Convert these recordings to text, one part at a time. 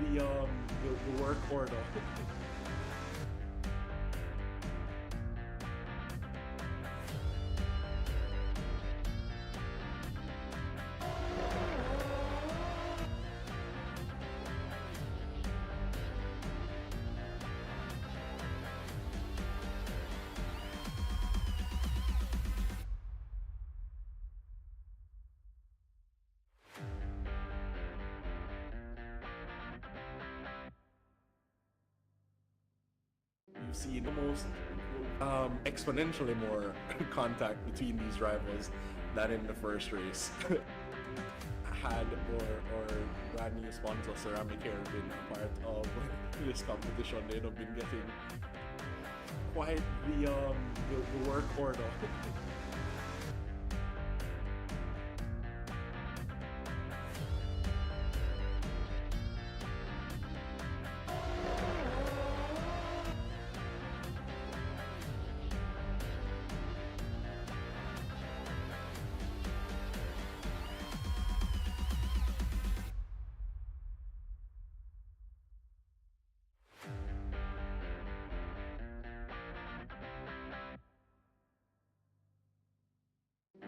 the work portal. You've seen almost exponentially more contact between these rivals than in the first race. Had or brand new sponsor Ceramic Hair been a part of this competition, they'd have been getting quite the work portal.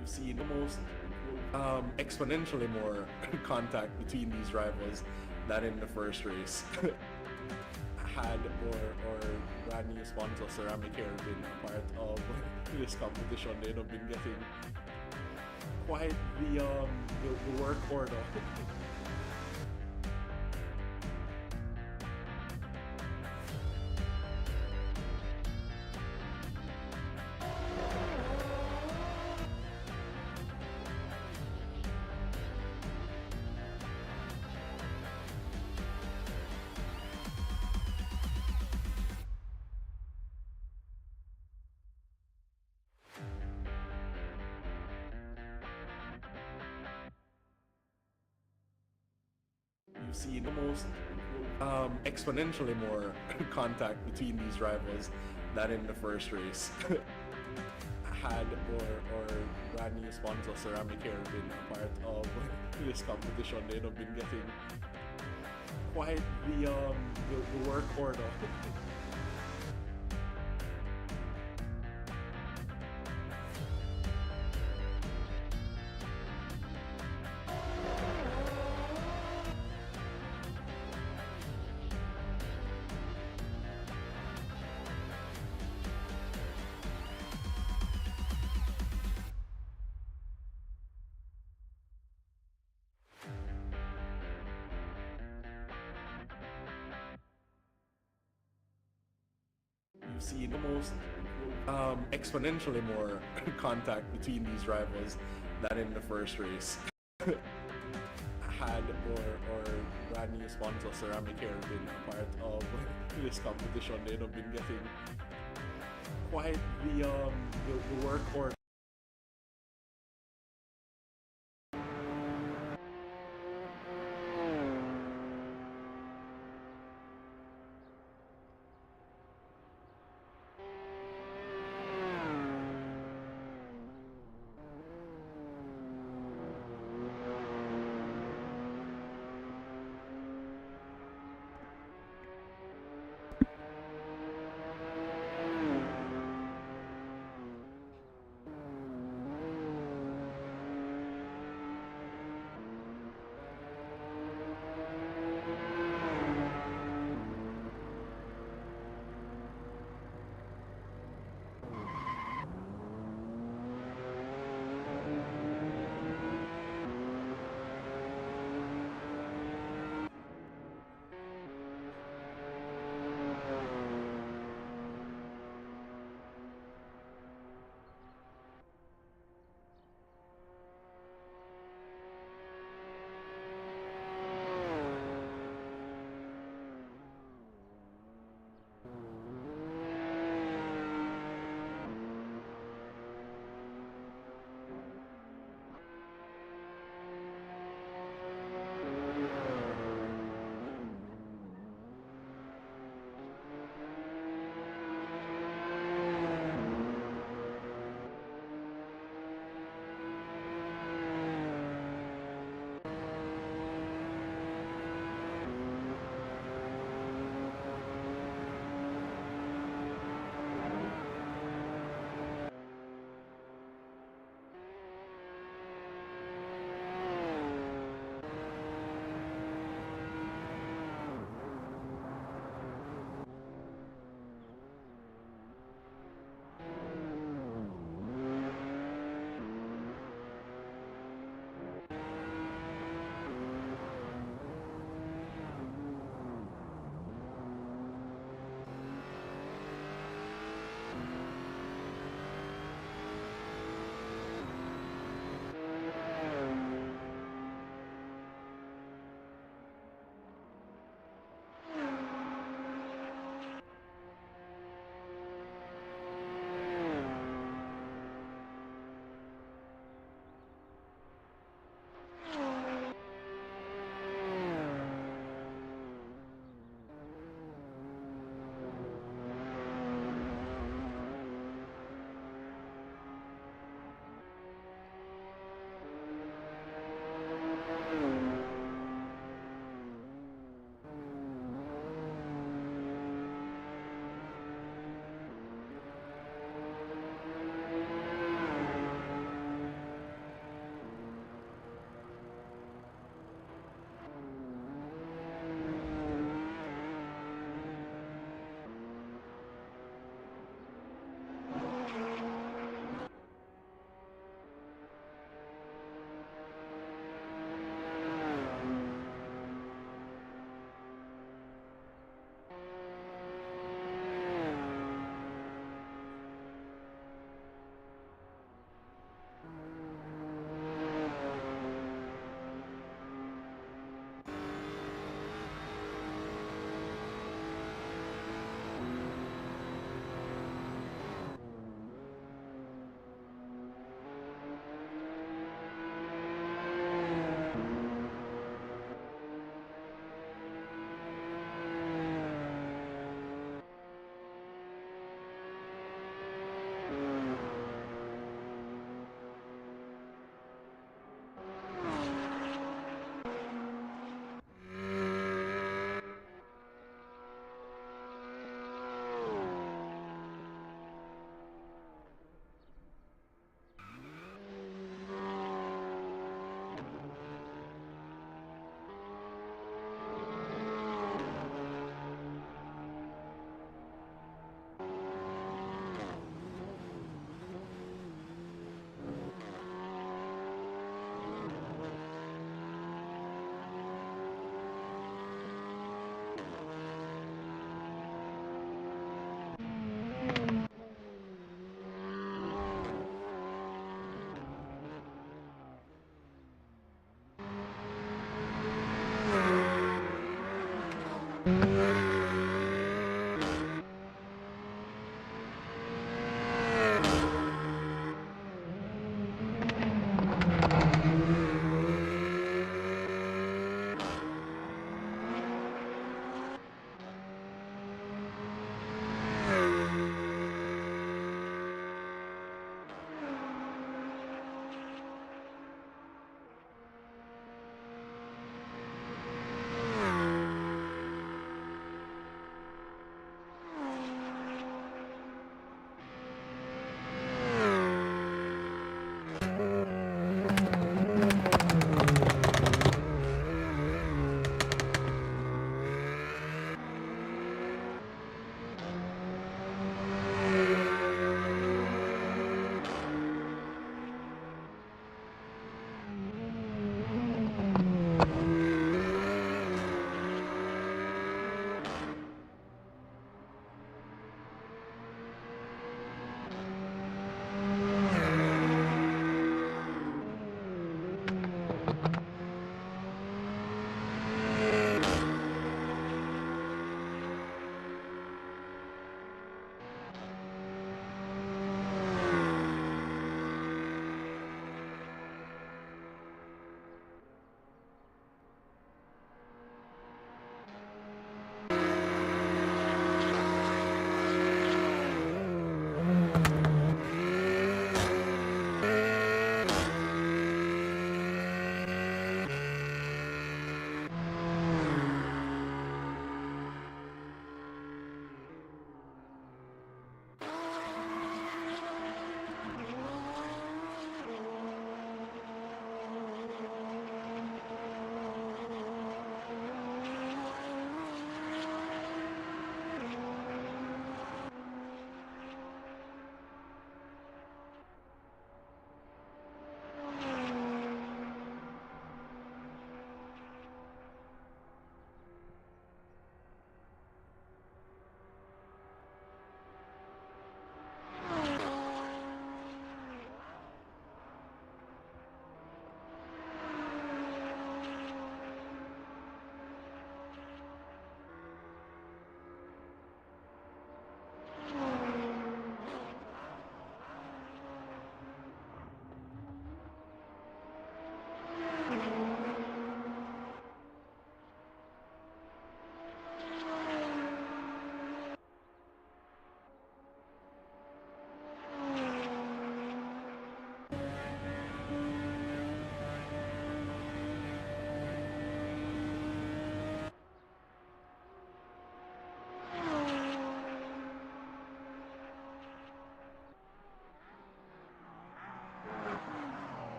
You've seen almost exponentially more contact between these rivals than in the first race. Had or brand new sponsor Ceramic Hair been a part of this competition, they'd have been getting quite the work portal. You've seen almost exponentially more contact between these rivals than in the first race. Had or brand new sponsor Ceramic Hair been a part of this competition, they'd have been getting quite the work portal. You've seen almost exponentially more contact between these rivals than in the first race. Had or brand new sponsor Ceramic Hair been a part of this competition, they'd have been getting quite the work portal.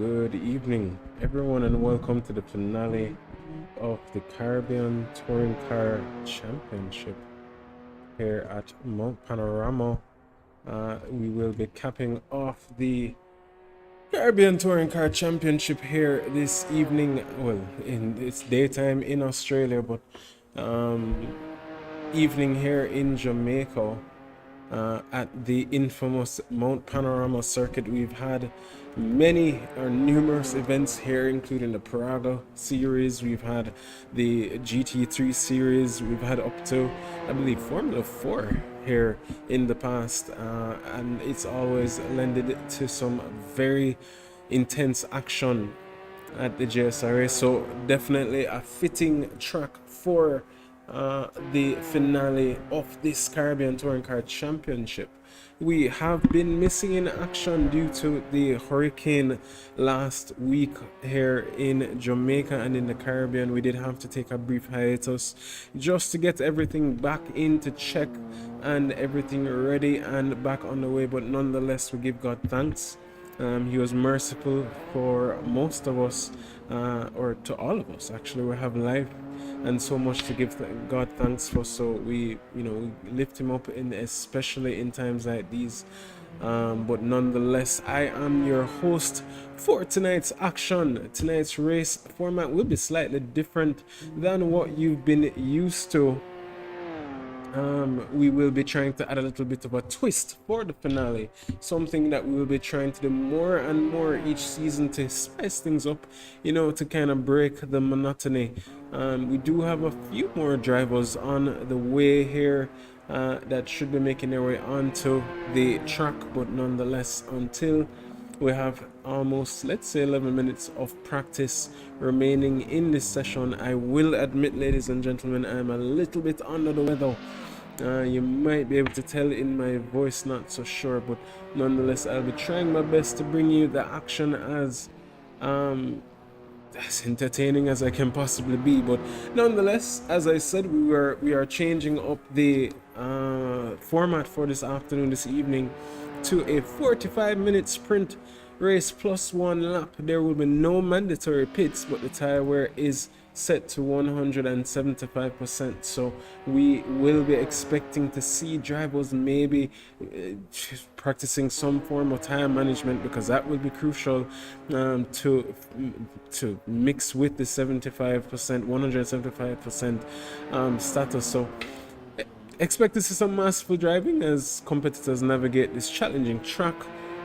Good evening, everyone, and welcome to the finale of the Caribbean Touring Car Championship here at Mount Panorama. We will be capping off the Caribbean Touring Car Championship here this evening. Well, it's daytime in Australia, but evening here in Jamaica. At the infamous Mount Panorama circuit. We've had many or numerous events here, including the Praga series, we've had the GT3 series, we've had up to, I believe, Formula 4 here in the past, and it's always lended to some very intense action at the JSRA, so definitely a fitting track for the finale of this Caribbean Touring Car Championship. We have been missing in action due to the hurricane last week here in Jamaica and in the Caribbean. We did have to take a brief hiatus just to get everything back into check and everything ready and back on the way, but nonetheless we give God thanks. He was merciful for most of us, or to all of us actually. We have life and so much to give God thanks for, so we lift him up, especially in times like these. But nonetheless, I am your host for tonight's action. Tonight's race format will be slightly different than what you've been used to. We will be trying to add a little bit of a twist for the finale, something that we will be trying to do more and more each season to spice things up, to kind of break the monotony. We do have a few more drivers on the way here that should be making their way onto the track, but nonetheless, until we have almost, let's say, 11 minutes of practice remaining in this session, I will admit, ladies and gentlemen, I'm a little bit under the weather. You might be able to tell in my voice, not so sure, but nonetheless, I'll be trying my best to bring you the action as entertaining as I can possibly be. But nonetheless, as I said, we are changing up the format for this afternoon, this evening, to a 45-minute sprint race plus 1 lap. There will be no mandatory pits, but the tire wear is set to 175%, so we will be expecting to see drivers maybe practicing some form of tire management, because that will be crucial to mix with the 175% status. So expect to see some masterful driving as competitors navigate this challenging track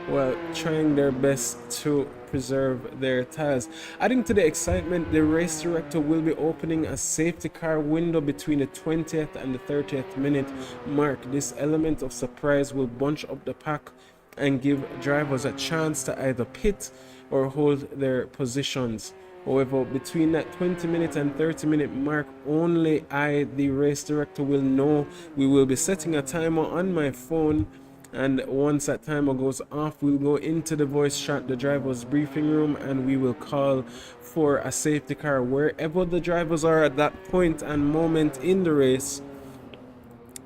while trying their best to preserve their tires. Adding to the excitement, the race director will be opening a safety car window between the 20th and the 30th minute mark. This element of surprise will bunch up the pack and give drivers a chance to either pit or hold their positions. However, between that 20-minute and 30-minute mark, only I, the race director, will know. We will be setting a timer on my phone, and once that timer goes off, we'll go into the voice chat, the driver's briefing room, and we will call for a safety car wherever the drivers are at that point and moment in the race.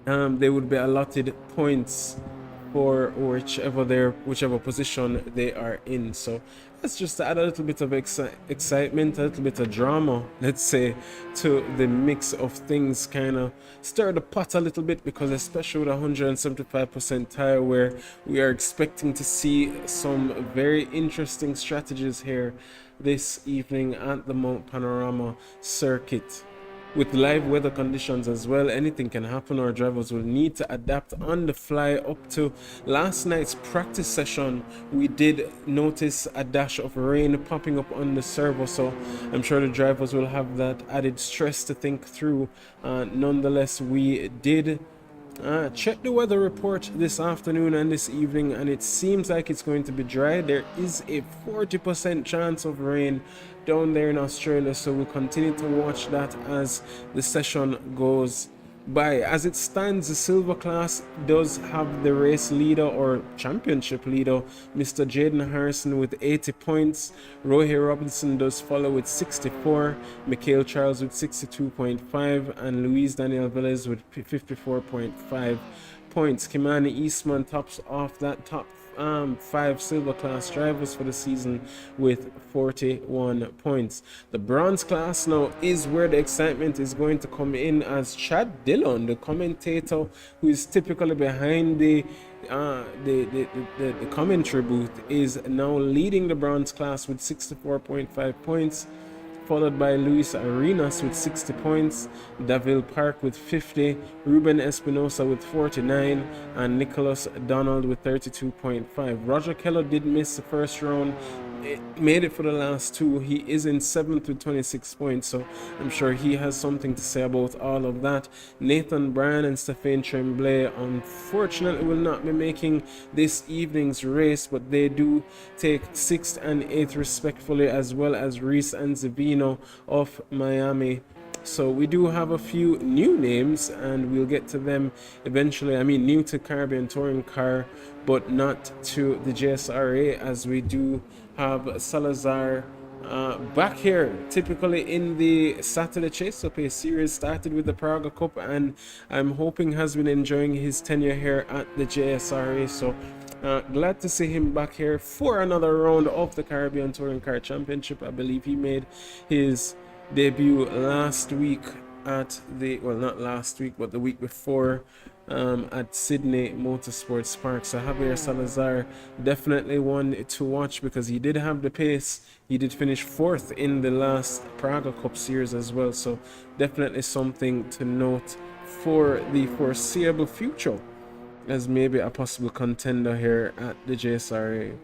They would be allotted points for whichever position they are in. So that's just to add a little bit of excitement, a little bit of drama, let's say, to the mix of things, kind of stir the pot a little bit, because especially with 175% tire wear, we are expecting to see some very interesting strategies here this evening at the Mount Panorama circuit. With live weather conditions as well, anything can happen. Our drivers will need to adapt on the fly. Up to last night's practice session, we did notice a dash of rain popping up on the servo, so I'm sure the drivers will have that added stress to think through. Nonetheless, we did check the weather report this afternoon and this evening, and it seems like it's going to be dry. There is a 40% chance of rain down there in Australia, so we'll continue to watch that as the session goes by. As it stands, the silver class does have the race leader or championship leader, Mr. Jaden Harrison, with 80 points. Rohy Robinson does follow with 64, Mikhail Charles with 62.5, and Luis Daniel Velez with 54.5 points. Kimani Eastman tops off that top 5 silver class drivers for the season with 41 points. The bronze class now is where the excitement is going to come in, as Chad Dillon, the commentator who is typically behind the commentary booth, is now leading the bronze class with 64.5 points, followed by Luis Arenas with 60 points, Davil Park with 50, Ruben Espinosa with 49, and Nicholas Donald with 32.5. Roger Keller did miss the first round, made it for the last two. He is in 7th with 26 points, so I'm sure he has something to say about all of that. Nathan Bryan and Stéphane Tremblay unfortunately will not be making this evening's race, but they do take 6th and 8th respectfully, as well as Reese and Zavino of Miami. So we do have a few new names, and we'll get to them eventually. I mean, new to Caribbean Touring Car, but not to the JSRA, as we do have Salazar back here, typically in the Saturday Chase Up. A series started with the Praga Cup, and I'm hoping has been enjoying his tenure here at the JSRA. So glad to see him back here for another round of the Caribbean Touring Car Championship. I believe he made his debut last week at the, well, not last week, but the week before, at Sydney Motorsports Park. So Javier Salazar, definitely one to watch, because he did have the pace. He did finish 4th in the last Praga Cup series as well, so definitely something to note for the foreseeable future as maybe a possible contender here at the JSRA.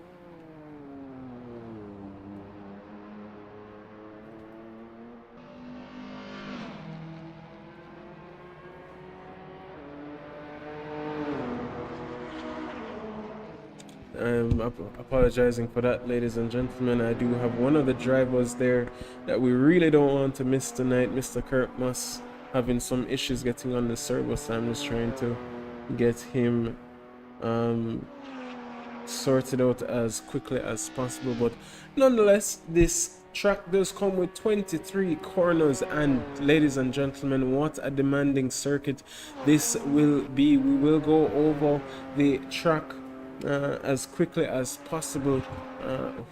I'm apologizing for that, ladies and gentlemen. I do have one of the drivers there that we really don't want to miss tonight, Mr. Kurt Moss, having some issues getting on the servo, so I'm just trying to get him sorted out as quickly as possible. But nonetheless, this track does come with 23 corners, and ladies and gentlemen, what a demanding circuit this will be. We will go over the track as quickly as possible.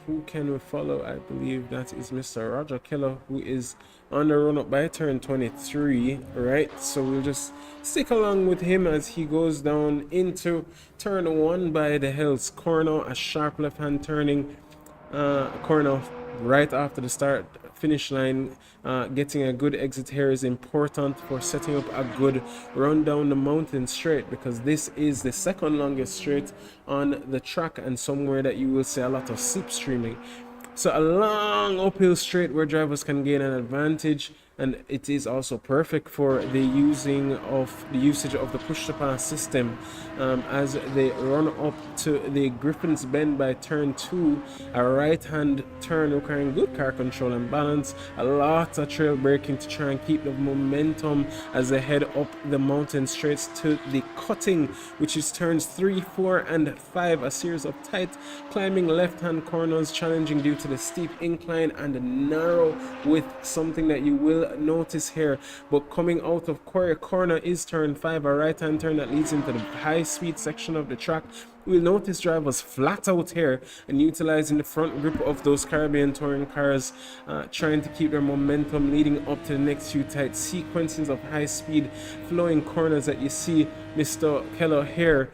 Who can we follow? I believe that is Mr. Roger Keller, who is on the run up by turn 23, right? So we'll just stick along with him as he goes down into turn 1 by the Hills corner, a sharp left hand turning corner right after the start finish line. Getting a good exit here is important for setting up a good run down the mountain straight, because this is the second longest straight on the track, and somewhere that you will see a lot of slipstreaming. So a long uphill straight where drivers can gain an advantage, and it is also perfect for the usage of the push to pass system as they run up to the Griffin's Bend by turn 2, a right hand turn requiring good car control and balance, a lot of trail braking to try and keep the momentum as they head up the mountain straights to the cutting, which is turns 3, 4 and 5, a series of tight climbing left hand corners, challenging due to the steep incline and narrow with something that you will notice here. But coming out of Quarry Corner is turn 5, a right hand turn that leads into the high speed section of the track. We'll notice drivers flat out here and utilizing the front grip of those Caribbean Touring cars, trying to keep their momentum leading up to the next few tight sequences of high speed flowing corners that you see Mr. Keller here.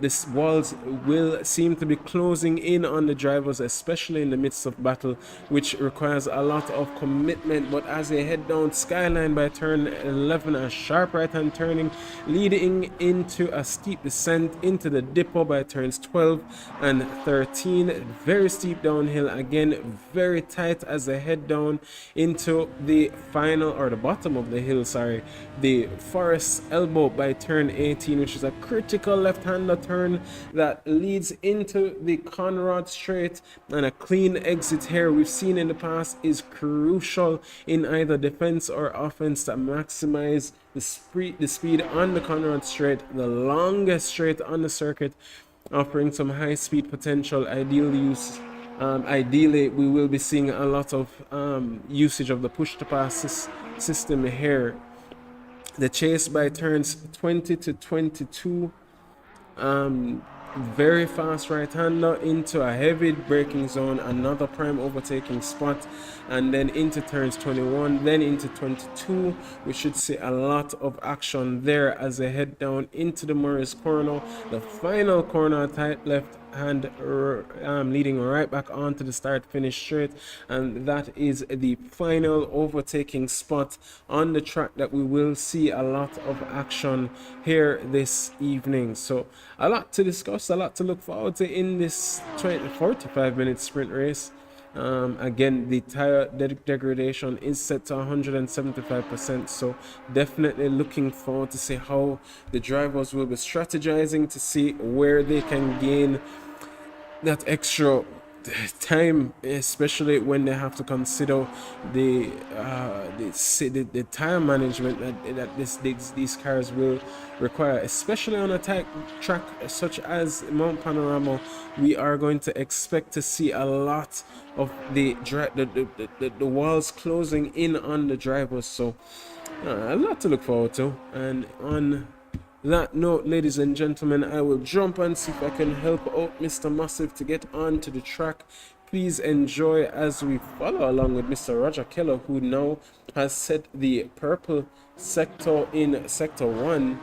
This walls will seem to be closing in on the drivers, especially in the midst of battle, which requires a lot of commitment. But as they head down Skyline by turn 11, a sharp right hand turning leading into a steep descent into the depot by turns 12 and 13. Very steep downhill, again very tight as they head down into the final, or the bottom of the hill, sorry, the Forest Elbow by turn 18, which is a critical left-hander turn that leads into the Conrad Straight, and a clean exit here we've seen in the past is crucial in either defense or offense to maximize the speed on the Conrad Straight, the longest straight on the circuit, offering some high speed potential. Ideally we will be seeing a lot of usage of the push to pass system here. The chase by turns 20 to 22 very fast right-hander into a heavy braking zone, another prime overtaking spot, and then into turns 21, then into 22. We should see a lot of action there as they head down into the Morris corner, the final corner, tight left hand, leading right back onto the start finish straight, and that is the final overtaking spot on the track that we will see a lot of action here this evening. So a lot to discuss, a lot to look forward to in this 45-minute sprint race. Again, the tire degradation is set to 175%, so definitely looking forward to see how the drivers will be strategizing to see where they can gain that extra time, especially when they have to consider the tire management that these cars will require, especially on a tight track such as Mount Panorama. We are going to expect to see a lot of the walls closing in on the drivers, so a lot to look forward to. And on that note, ladies and gentlemen, I will jump and see if I can help out Mr. Massive to get onto the track. Please enjoy as we follow along with Mr. Roger Keller, who now has set the purple sector in sector 1,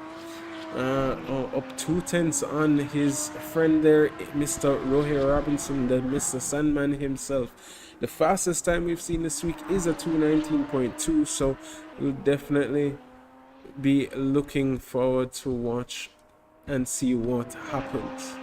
up 2/10 on his friend there, Mr. Rohir Robinson, the Mr. Sandman himself. The fastest time we've seen this week is a 2:19.2, so we'll definitely be looking forward to watch and see what happens.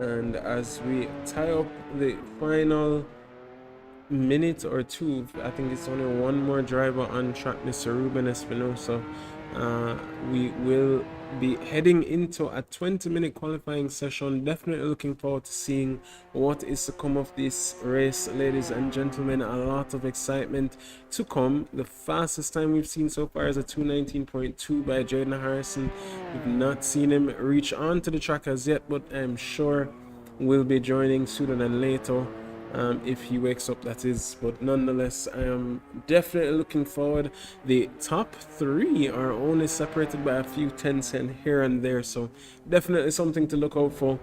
And as we tie up the final minute or two, I think it's only one more driver on track, Mr. Ruben Espinosa. We will be heading into a 20-minute qualifying session. Definitely looking forward to seeing what is to come of this race, ladies and gentlemen. A lot of excitement to come. The fastest time we've seen so far is a 2:19.2 by Jaden Harrison. We've not seen him reach onto the track as yet, but I'm sure we'll be joining sooner than later. If he wakes up, that is. But nonetheless, I am definitely looking forward. The top 3 are only separated by a few tenths here and there, so definitely something to look out for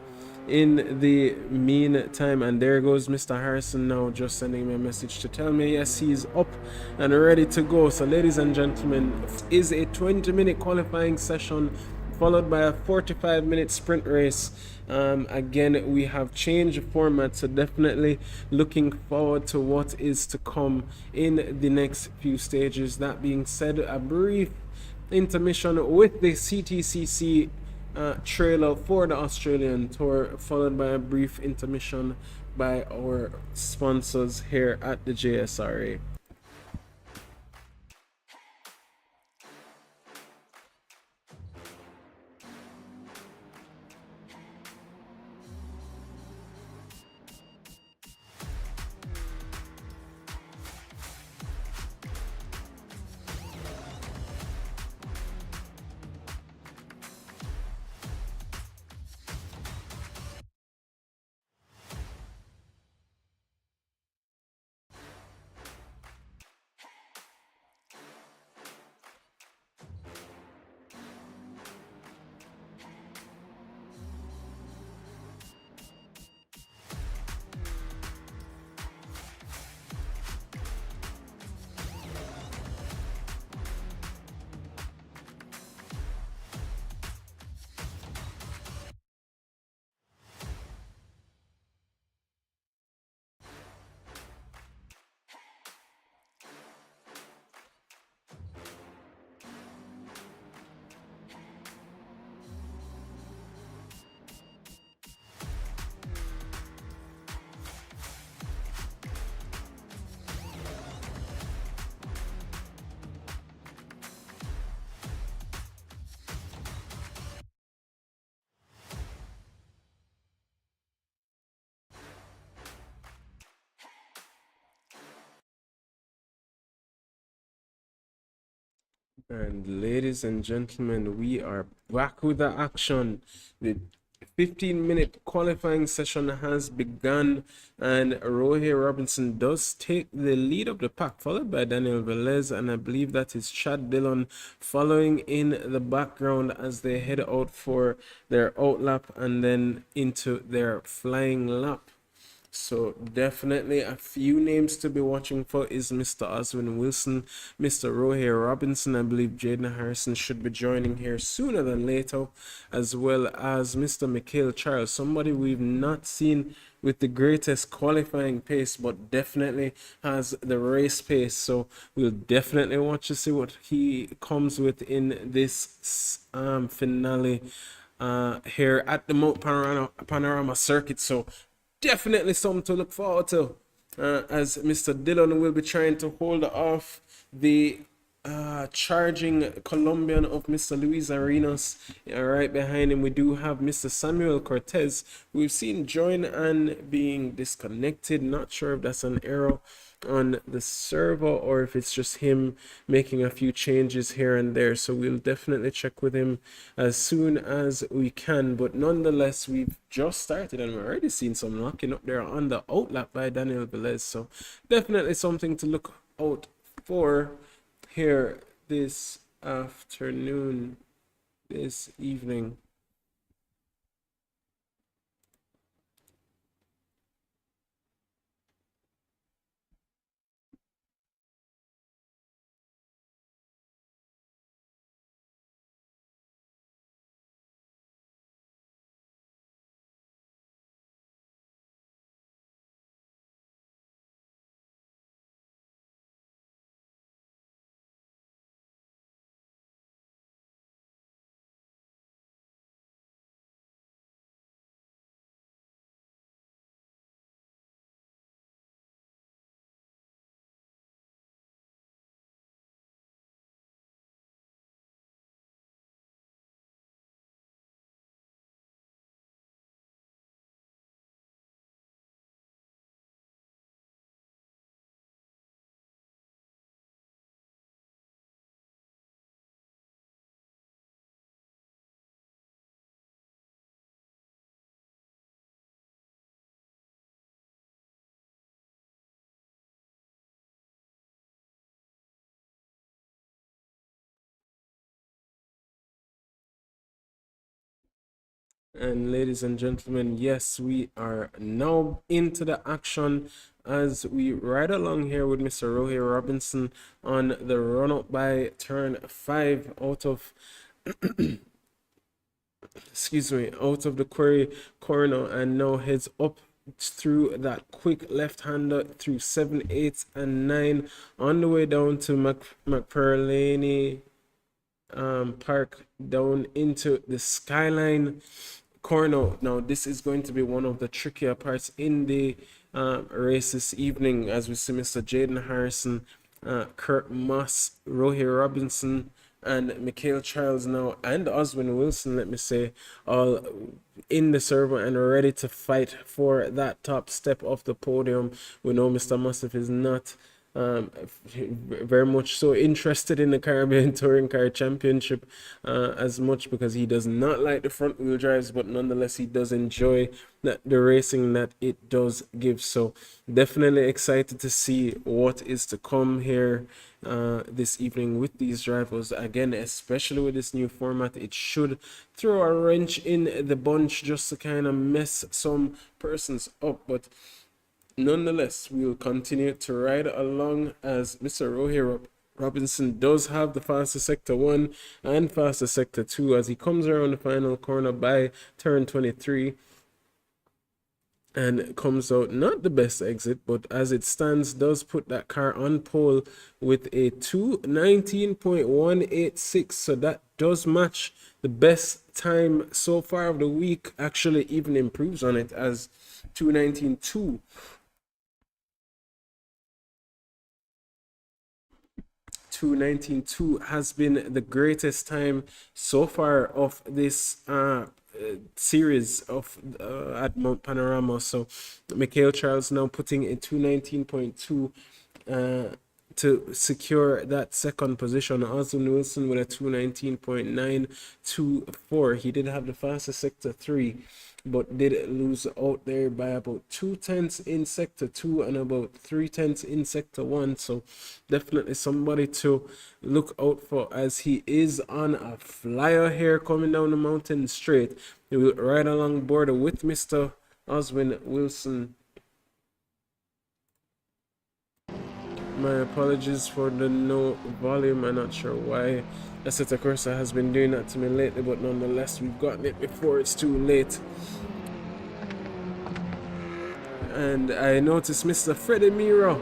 in the meantime. And there goes Mr. Harrison now, just sending me a message to tell me yes, he's up and ready to go. So ladies and gentlemen, is a 20-minute qualifying session followed by a 45-minute sprint race. Again, we have changed the format, so definitely looking forward to what is to come in the next few stages. That being said, a brief intermission with the CTCC trailer for the Australian Tour, followed by a brief intermission by our sponsors here at the JSRA. And ladies and gentlemen, we are back with the action. The 15-minute qualifying session has begun, and Rohey Robinson does take the lead of the pack, followed by Daniel Velez, and I believe that is Chad Dillon following in the background as they head out for their outlap and then into their flying lap. So definitely a few names to be watching for is Mr. Oswin Wilson, Mr. Rohey Robinson. I believe Jaden Harrison should be joining here sooner than later, as well as Mr. Mikhail Charles, somebody we've not seen with the greatest qualifying pace, but definitely has the race pace. So we'll definitely watch to see what he comes with in this finale here at the Mount Panorama circuit. So definitely something to look forward to, as Mr. Dillon will be trying to hold off the charging Colombian of Mr. Luis Arenas. Right behind him, we do have Mr. Samuel Cortez. We've seen join and being disconnected. Not sure if that's an error on the server or if it's just him making a few changes here and there, so we'll definitely check with him as soon as we can. But nonetheless, we've just started and we're already seeing some locking up there on the outlap by Daniel Velez, so definitely something to look out for here this afternoon, this evening. And ladies and gentlemen, yes, we are now into the action as we ride along here with Mr. Rohey Robinson on the run up by turn 5 out of excuse me, out of the quarry corner, and now heads up through that quick left-hander through 7, 8, and 9 on the way down to McPerlaney Park, down into the Skyline corner. Now this is going to be one of the trickier parts in the race this evening, as we see Mr. Jaden Harrison, Kurt Moss, Rohey Robinson, and Mikhail Charles now, and Oswin Wilson, let me say, all in the server and ready to fight for that top step of the podium. We know Mr. Mustif is not very much so interested in the Caribbean Touring Car Championship as much, because he does not like the front wheel drives, but nonetheless he does enjoy the racing that it does give. So definitely excited to see what is to come here this evening with these drivers. Again, especially with this new format, it should throw a wrench in the bunch just to kind of mess some persons up, but nonetheless, we will continue to ride along as Mr. Rohey Robinson does have the fastest sector 1 and fastest sector 2 as he comes around the final corner by turn 23 and comes out not the best exit, but as it stands does put that car on pole with a 2:19.186, so that does match the best time so far of the week, actually even improves on it, as 2:19.2 2:19.2 has been the greatest time so far of this series of at Mount Panorama. So Mikhail Charles now putting a 2:19.2 to secure that second position. Oswin Wilson with a 219.924. He did have the fastest sector 3, but did lose out there by about 2/10 in sector 2 and about 3/10 in sector 1. So definitely somebody to look out for, as he is on a flyer here coming down the mountain straight. He will ride along border with Mr. Oswin Wilson. My apologies for the no volume. I'm not sure why Assetto Corsa has been doing that to me lately, but nonetheless, we've gotten it before it's too late. And I noticed Mr. Freddie Miro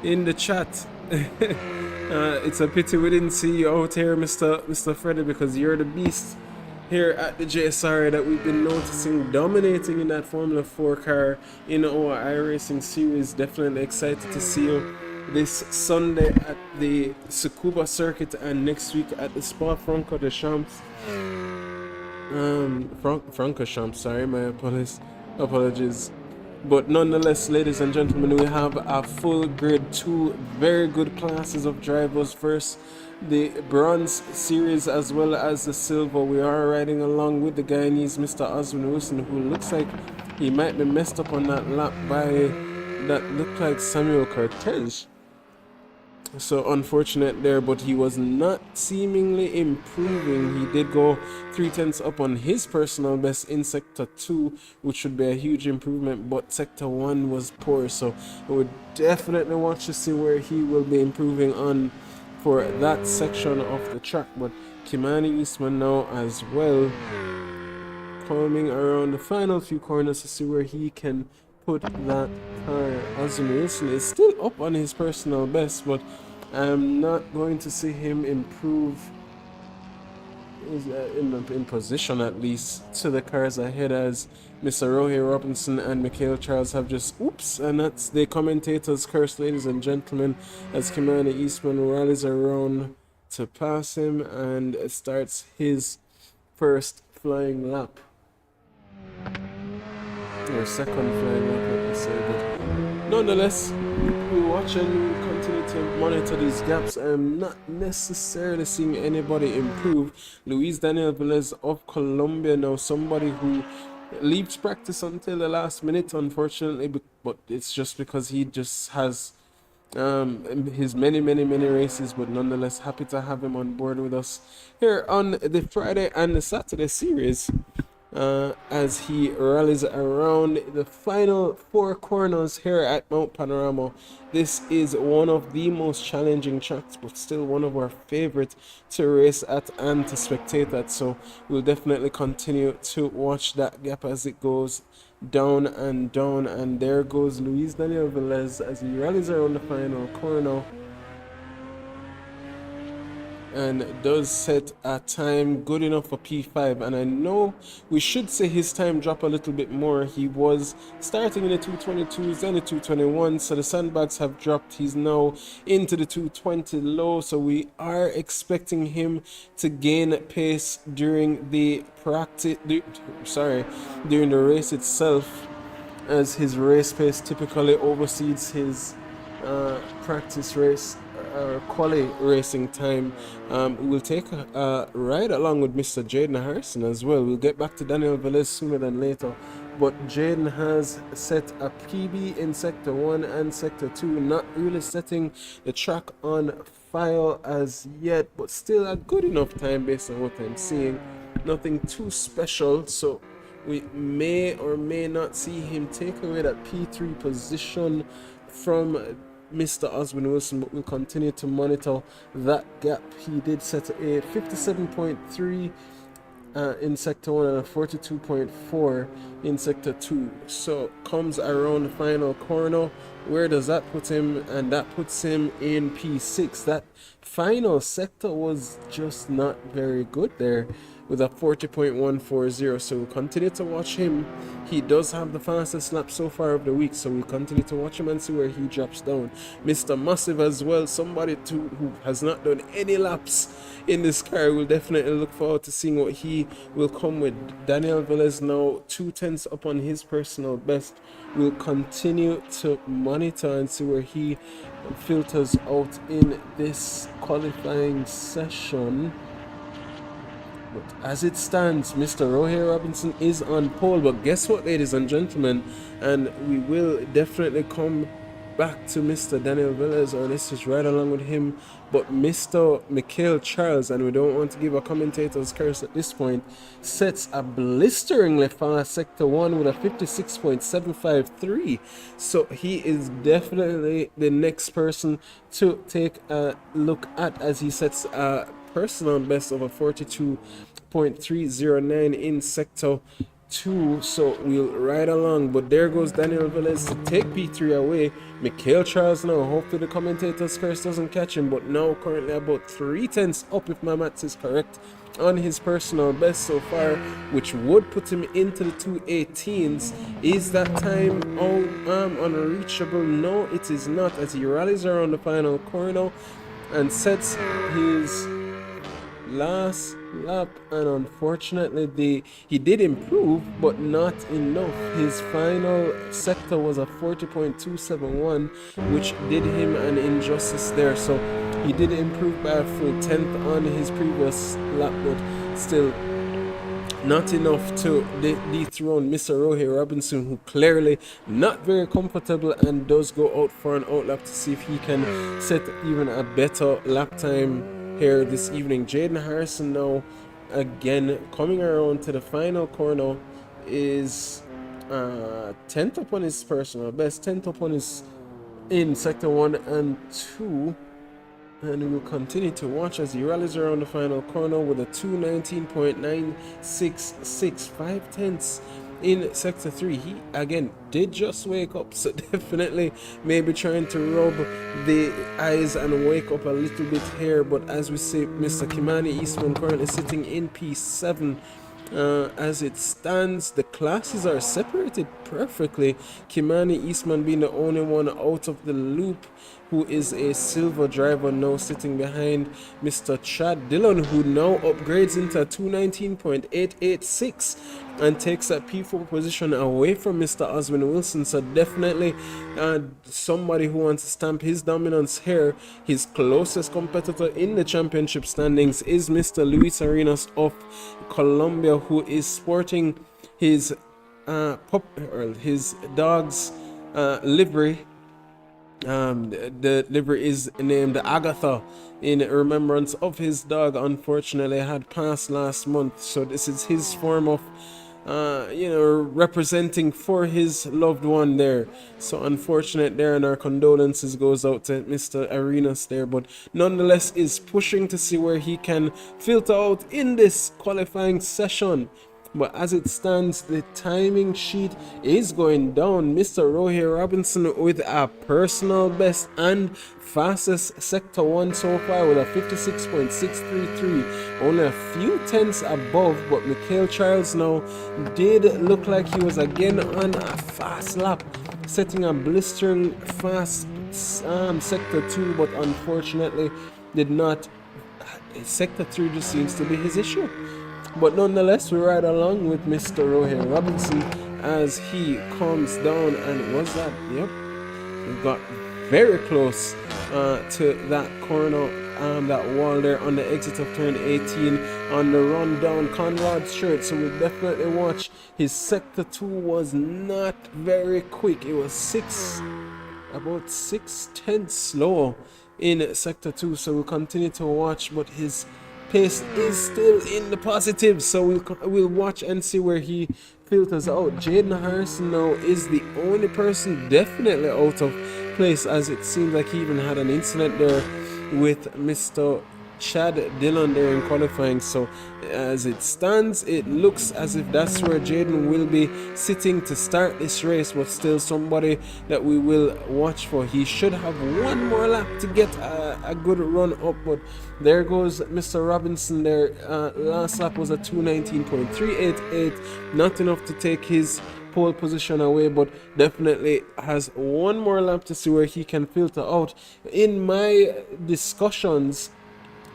in the chat. It's a pity we didn't see you out here, Mr. Freddie, because you're the beast here at the JSRA that we've been noticing dominating in that Formula 4 car in our iRacing series. Definitely excited to see you this Sunday at the Tsukuba circuit and next week at the Spa-Francorchamps. Francorchamps, sorry, my apologies. But nonetheless, ladies and gentlemen, we have a full grid, 2 very good classes of drivers. First, the bronze series as well as the silver. We are riding along with the Guyanese Mr. Oswin Wilson, who looks like he might be messed up on that lap by that looked like Samuel Cortez. So unfortunate there, but he was not seemingly improving. He did go 3/10 up on his personal best in sector 2, which would be a huge improvement, but sector 1 was poor. So I would definitely watch to see where he will be improving on for that section of the track. But Kimani Eastman now as well, coming around the final few corners to see where he can put that car. Oswin Wilson is still up on his personal best, but I'm not going to see him improve in position, at least, to the cars ahead, as Mr. Rohey Robinson and Michael Charles have just oops, and that's the commentator's curse, ladies and gentlemen, as Kimani Eastman rallies around to pass him and starts his first flying lap. Or second flying lap, let me say, but nonetheless, we'll watch and we'll continue to monitor these gaps. I'm not necessarily seeing anybody improve. Luis Daniel Velez of Colombia now, somebody who leaves practice until the last minute, unfortunately, but it's just because he just has his many races. But nonetheless, happy to have him on board with us here on the Friday and the Saturday series, as he rallies around the final 4 corners here at Mount Panorama. This is one of the most challenging tracks, but still one of our favorite to race at and to spectate at. So we'll definitely continue to watch that gap as it goes down and down. And there goes Luis Daniel Velez as he rallies around the final corner and does set a time good enough for P5. And I know we should say his time drop a little bit more. He was starting in the 222s, then the 221, so the sandbags have dropped. He's now into the 220 low, so we are expecting him to gain pace during the during the race itself, as his race pace typically oversees his practice race or quali racing time. We'll take a ride along with Mr. Jaden Harrison as well. We'll get back to Daniel Velez sooner than later, but Jaden has set a PB in sector 1 and sector 2, not really setting the track on file as yet, but still a good enough time based on what I'm seeing. Nothing too special, so we may or may not see him take away that P3 position from Mr. Oswin Wilson, but we'll continue to monitor that gap. He did set a 57.3 in sector 1 and a 42.4 in sector 2. So comes around the final corner. Where does that put him? And that puts him in P6. That final sector was just not very good there. with a 40.140. So we'll continue to watch him. He does have the fastest lap so far of the week, so we'll continue to watch him and see where he drops down. Mr. Massive as well, somebody too who has not done any laps in this car. We'll definitely look forward to seeing what he will come with. Daniel Velez now 2/10 up on his personal best. We'll continue to monitor and see where he filters out in this qualifying session. But as it stands, Mr. Rohey Robinson is on pole. But guess what, ladies and gentlemen? And we will definitely come back to Mr. Daniel Velez, or let's just ride along with him. But Mr. Mikhail Charles, and we don't want to give a commentator's curse at this point, sets a blisteringly fast Sector 1 with a 56.753. So he is definitely the next person to take a look at, as he sets a personal best of a 42.309 in Sector 2. So we'll ride along. But there goes Daniel Velez to take P3 away. Mikhail Charles now, hopefully the commentator's curse doesn't catch him, but now currently about 3/10 up, if my maths is correct, on his personal best so far, which would put him into the 2:18s. Is that time unreachable? No, it is not, as he rallies around the final corner and sets his last lap, and unfortunately he did improve, but not enough. His final sector was a 40.271, which did him an injustice there. So he did improve by a full 10th on his previous lap, but still not enough to dethrone Mr. Rohey Robinson, who clearly not very comfortable and does go out for an outlap to see if he can set even a better lap time here this evening. Jaden Harrison now again coming around to the final corner is 10th up on his personal best, 10th up on his in sector 1 and 2, and we will continue to watch as he rallies around the final corner with a 219.966, 5/10 in sector 3. He again did just wake up, so definitely maybe trying to rub the eyes and wake up a little bit here. But as we see, Mr. Kimani Eastman currently sitting in P7. As it stands, the classes are separated perfectly. Kimani Eastman being the only one out of the loop, who is a silver driver, now sitting behind Mr. Chad Dillon, who now upgrades into a 219.886 and takes that P4 position away from Mr. Oswin Wilson. So definitely somebody who wants to stamp his dominance here. His closest competitor in the championship standings is Mr. Luis Arenas of Colombia, who is sporting his his dog's livery. The livery is named Agatha in remembrance of his dog. Unfortunately had passed last month, so this is his form of representing for his loved one there. So unfortunate there, and our condolences goes out to Mr. Arenas there, but nonetheless is pushing to see where he can filter out in this qualifying session. But as it stands, the timing sheet is going down. Mr. Rohey Robinson with a personal best and fastest sector 1 so far with a 56.633, only a few tenths above. But Mikhail Charles now did look like he was again on a fast lap, setting a blistering fast sector 2, but unfortunately did not. Sector 3 just seems to be his issue. But nonetheless, we ride along with Mr. Rohey Robinson as he comes down, and was that? Yep, we got very close to that corner, that wall there on the exit of turn 18 on the run down Conrad Strait. So we'll definitely watch. His sector 2 was not very quick. It was about 6/10 slower in sector 2. So we'll continue to watch, but his pace is still in the positive, so we'll watch and see where he filters out. Jaden Harrison now is the only person definitely out of place, as it seems like he even had an incident there with Mr. Chad Dillon there in qualifying. So as it stands, it looks as if that's where Jaden will be sitting to start this race, but still somebody that we will watch for. He should have one more lap to get a good run up, but there goes Mr. Robinson there. Last lap was a 219.388, not enough to take his pole position away, but definitely has one more lap to see where he can filter out. In my discussions,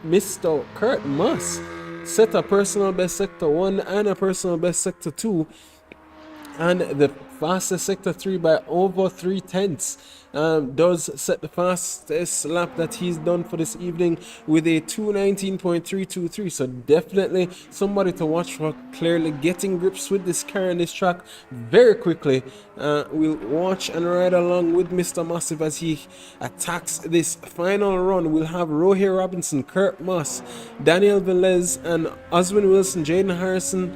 Mr. Kurt Moss set a personal best sector 1 and a personal best sector 2, and the fastest sector 3 by over 3/10. Does set the fastest lap that he's done for this evening with a 219.323. So definitely somebody to watch for, clearly getting grips with this car and this track very quickly. We'll watch and ride along with Mr. Massive as he attacks this final run. We'll have Rohir Robinson, Kurt Moss, Daniel Velez, and Oswin Wilson, Jaden Harrison,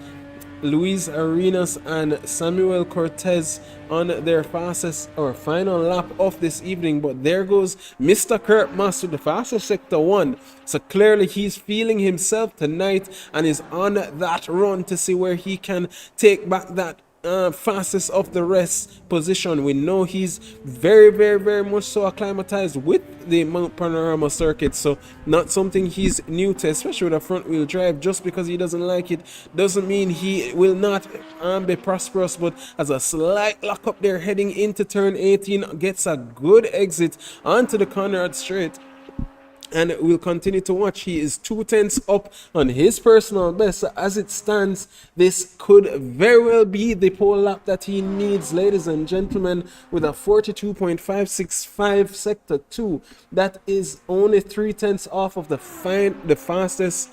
Luis Arenas, and Samuel Cortez on their fastest or final lap of this evening. But there goes Mr. Kurt Moss with the fastest sector 1. So clearly he's feeling himself tonight and is on that run to see where he can take back that fastest of the rest position. We know he's very much so acclimatized with the Mount Panorama circuit, so not something he's new to, especially with a front wheel drive. Just because he doesn't like it doesn't mean he will not be prosperous, but as a slight lock up there heading into turn 18, gets a good exit onto the Conrad Straight. And we'll continue to watch. He is 2/10 up on his personal best. So as it stands, this could very well be the pole lap that he needs, ladies and gentlemen, with a 42.565 sector 2. That is only 3/10 off of the fastest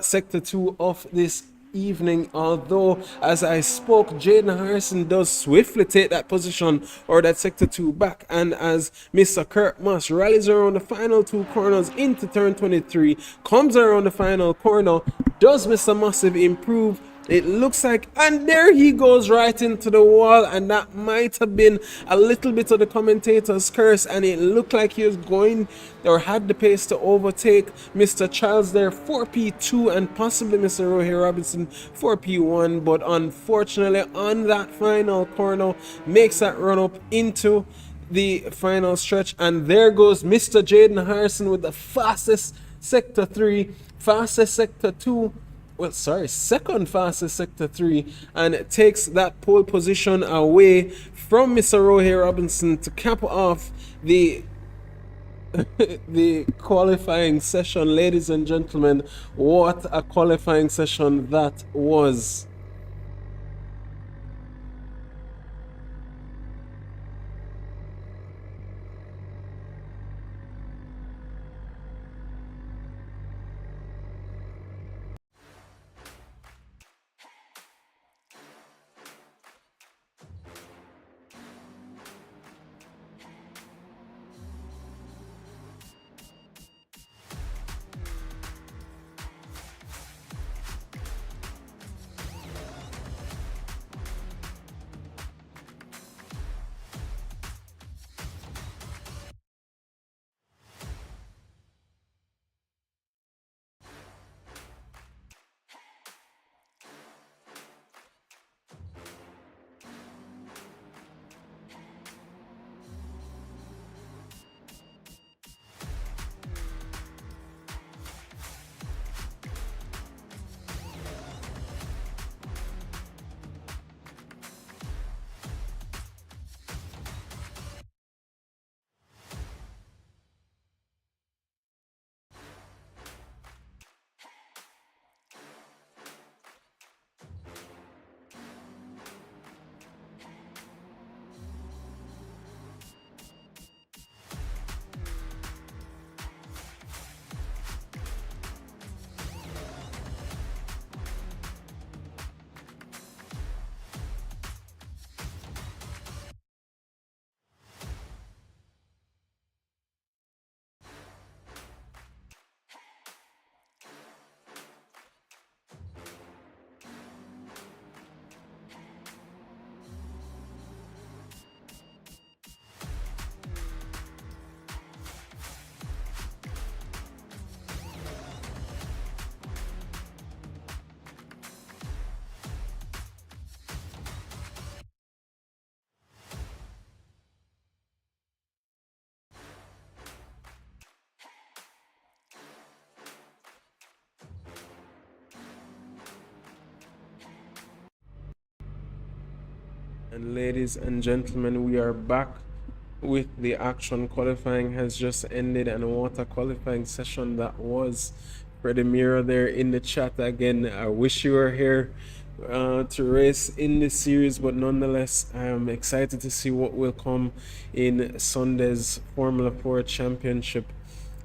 sector 2 of this evening. Although as I spoke, Jaden Harrison does swiftly take that position or that sector 2 back, and as Mr. Kurt Moss rallies around the final 2 corners into turn 23, comes around the final corner, does Mr. Massive improve? It looks like, and there he goes right into the wall, and that might have been a little bit of the commentator's curse, and it looked like he was going or had the pace to overtake Mr. Charles there, 4P2, and possibly Mr. Rohir Robinson, 4P1, but unfortunately on that final corner makes that run up into the final stretch. And there goes Mr. Jaden Harrison with the fastest sector 3, fastest sector 2, well, sorry, second fastest sector 3, and it takes that pole position away from Mr. Rohir Robinson to cap off the the qualifying session. Ladies and gentlemen, what a qualifying session that was. And ladies and gentlemen, we are back with the action. Qualifying has just ended, and what a qualifying session that was. Freddie Mira there in the chat again. I wish you were here to race in this series, but nonetheless, I am excited to see what will come in Sunday's Formula 4 Championship.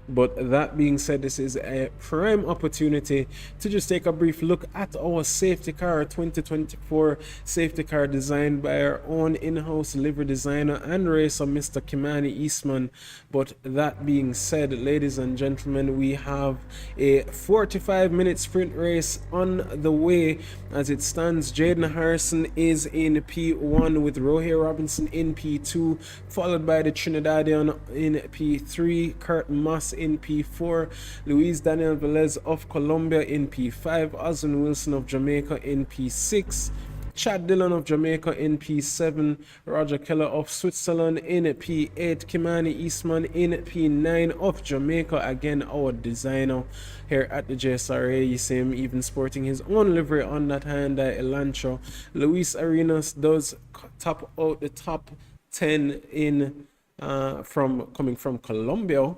But that being said, this is a prime opportunity to just take a brief look at our safety car, 2024 safety car designed by our own in-house livery designer and racer, Mr. Kimani Eastman. But that being said, ladies and gentlemen, we have a 45-minute sprint race on the way. As it stands, Jaden Harrison is in P1 with Rohey Robinson in P2, followed by the Trinidadian in P3, Kurt Moss in P4, Luis Daniel Velez of Colombia in P5, Oswin Wilson of Jamaica in P6, Chad Dillon of Jamaica in P7, Roger Keller of Switzerland in P8, Kimani Eastman in P9 of Jamaica, again our designer here at the JSRA. You see him even sporting his own livery on that Hyundai Elantra. Luis Arenas does top out the top 10 in coming from Colombia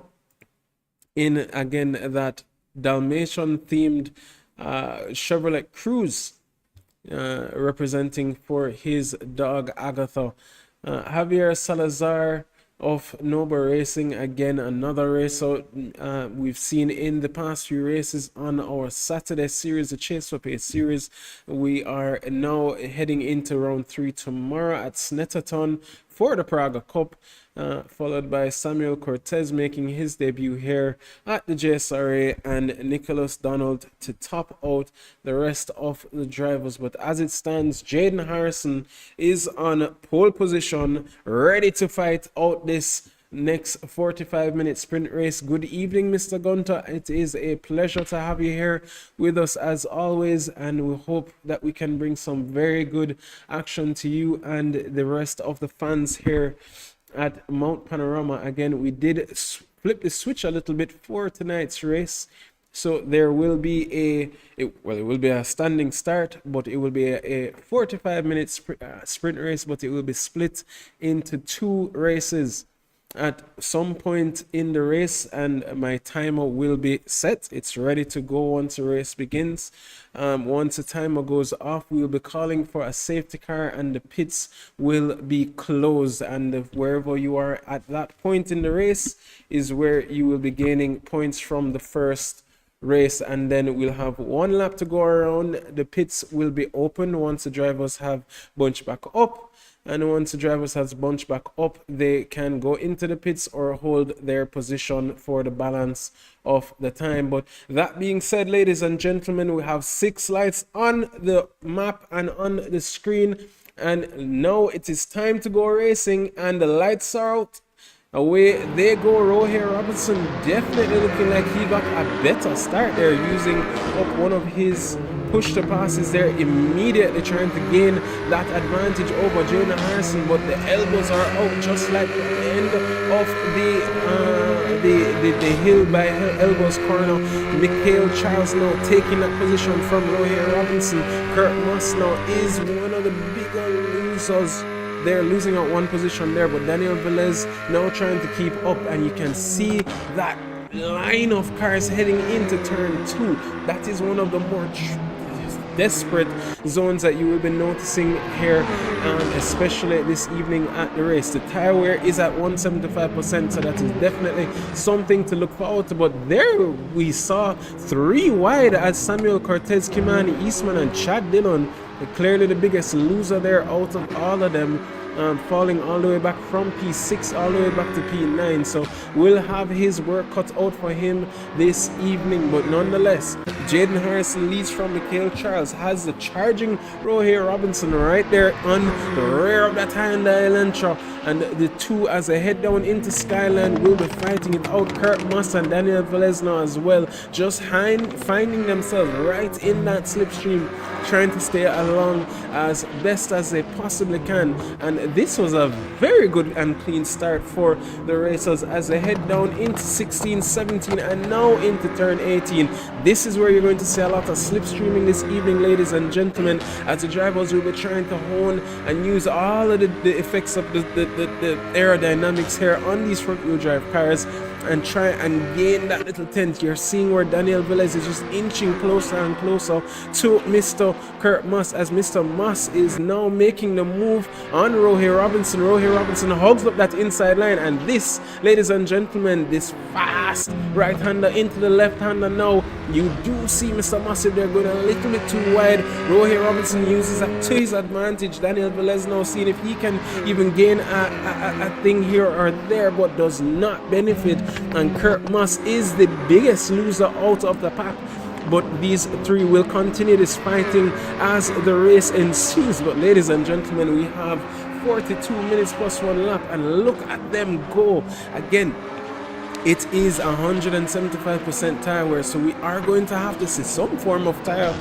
in again that Dalmatian themed Chevrolet Cruze, representing for his dog Agatha. Javier Salazar of Noble Racing, again another racer we've seen in the past few races on our Saturday series, the Chase for Pace series. We are now heading into round 3 tomorrow at Snetterton for the Praga Cup, followed by Samuel Cortez making his debut here at the JSRA, and Nicholas Donald to top out the rest of the drivers. But as it stands, Jaden Harrison is on pole position, ready to fight out this next 45-minute sprint race. Good evening, Mr. Gunter. It is a pleasure to have you here with us as always, and we hope that we can bring some very good action to you and the rest of the fans here at Mount Panorama. Again, we did flip the switch a little bit for tonight's race, so there will be it will be a standing start, but it will be a 45-minute sprint race, but it will be split into 2 races at some point in the race, and my timer will be set. It's ready to go once the race begins. Once the timer goes off, we'll be calling for a safety car and the pits will be closed, and wherever you are at that point in the race is where you will be gaining points from the first race. And then we'll have 1 lap to go around. The pits will be open once the drivers have bunched back up, and once the drivers has bunched back up, they can go into the pits or hold their position for the balance of the time. But that being said, ladies and gentlemen, we have 6 lights on the map and on the screen, and now it is time to go racing, and the lights are out. Away they go. Rohey Robinson definitely looking like he got a better start there, using up one of his push to passes there, immediately trying to gain that advantage over Jaden Harrison, but the elbows are out just like the end of the hill by Elbows corner. Mikhail Charles now taking that position from Rohey Robinson. Kurt Moss now is one of the bigger losers. They're losing out 1 position there, but Daniel Velez now trying to keep up, and you can see that line of cars heading into turn 2. That is one of the more desperate zones that you will be noticing here, especially this evening at the race. The tire wear is at 175%, so that is definitely something to look forward to. But there we saw 3 wide as Samuel Cortez, Kimani Eastman and Chad Dillon, clearly the biggest loser there out of all of them, falling all the way back from P6 all the way back to P9. So we'll have his work cut out for him this evening. But nonetheless, Jaden Harrison leads from Mikhail Charles, has the charging Rohey Robinson right there on the rear of that Hyundai Elantra, and the 2 as they head down into Skyline will be fighting it out. Kurt Moss and Daniel Velez now as well, just finding themselves right in that slipstream, trying to stay along as best as they possibly can. And this was a very good and clean start for the racers as they head down into 16, 17 and now into turn 18. This is where you're going to see a lot of slipstreaming this evening, ladies and gentlemen, as the drivers will be trying to hone and use all of the effects of the aerodynamics here on these front wheel drive cars and try and gain that little tent. You're seeing where Daniel Velez is just inching closer and closer to Mr. Kurt Moss, as Mr. Moss is now making the move on Rohey Robinson. Rohey Robinson hugs up that inside line, and this, ladies and gentlemen, this fast right-hander into the left-hander now. You do see Mr. Moss there going a little bit too wide. Rohey Robinson uses that to his advantage. Daniel Velez now seeing if he can even gain a thing here or there, but does not benefit. And Kurt Moss is the biggest loser out of the pack, but these three will continue this fighting as the race ensues. But ladies and gentlemen, we have 42 minutes plus 1 lap, and look at them go again. It is 175% tire wear, so we are going to have to see some form of tire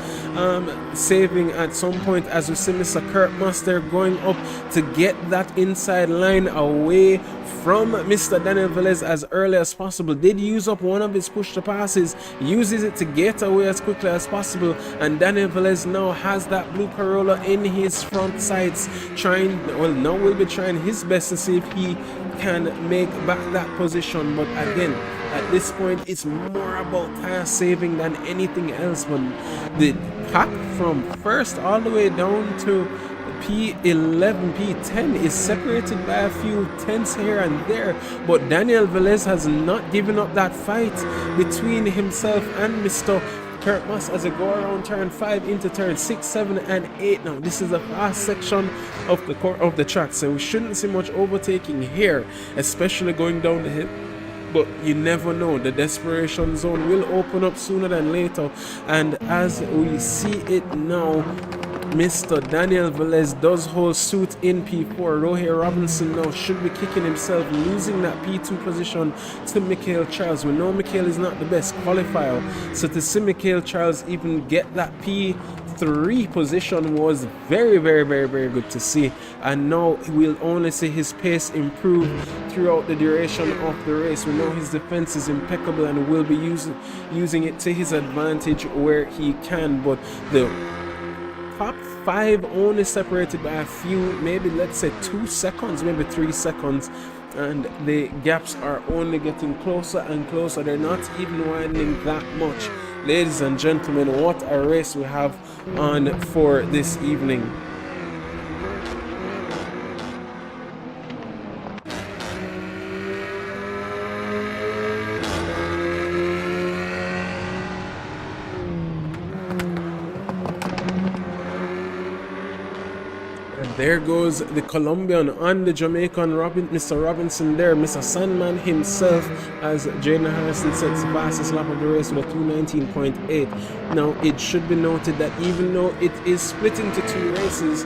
saving at some point, as we see Mr. Kurt Moss there going up to get that inside line away from Mr. Daniel Velez as early as possible. Did use up one of his push to passes, uses it to get away as quickly as possible, and Daniel Velez now has that blue Corolla in his front sights, now will be trying his best to see if he can make back that position. But again, at this point it's more about tire saving than anything else. But the pack from first all the way down to P11, P10 is separated by a few tenths here and there, but Daniel Velez has not given up that fight between himself and Mr. Kurt Moss as they go around turn 5 into turn 6, 7 and 8. Now this is a fast section of the track, so we shouldn't see much overtaking here, especially going down the hill. But you never know, the desperation zone will open up sooner than later, and as we see it now, Mr. Daniel Velez does hold suit in P4. Rohey Robinson now should be kicking himself, losing that P2 position to Michael Charles. We know Michael is not the best qualifier, so to see Michael Charles even get that P3 position was very good to see. And now we'll only see his pace improve throughout the duration of the race. We know his defense is impeccable and will be using it to his advantage where he can, but the top 5 only separated by a few, maybe let's say 2 seconds, maybe 3 seconds, and the gaps are only getting closer and closer. They're not even widening that much. Ladies and gentlemen, what a race we have on for this evening. There goes the Colombian and the Jamaican Mr. Robinson there, Mr. Sandman himself, as Jaden Harrison sets the fastest lap of the race with a 2:19.8. Now it should be noted that even though it is split into 2 races,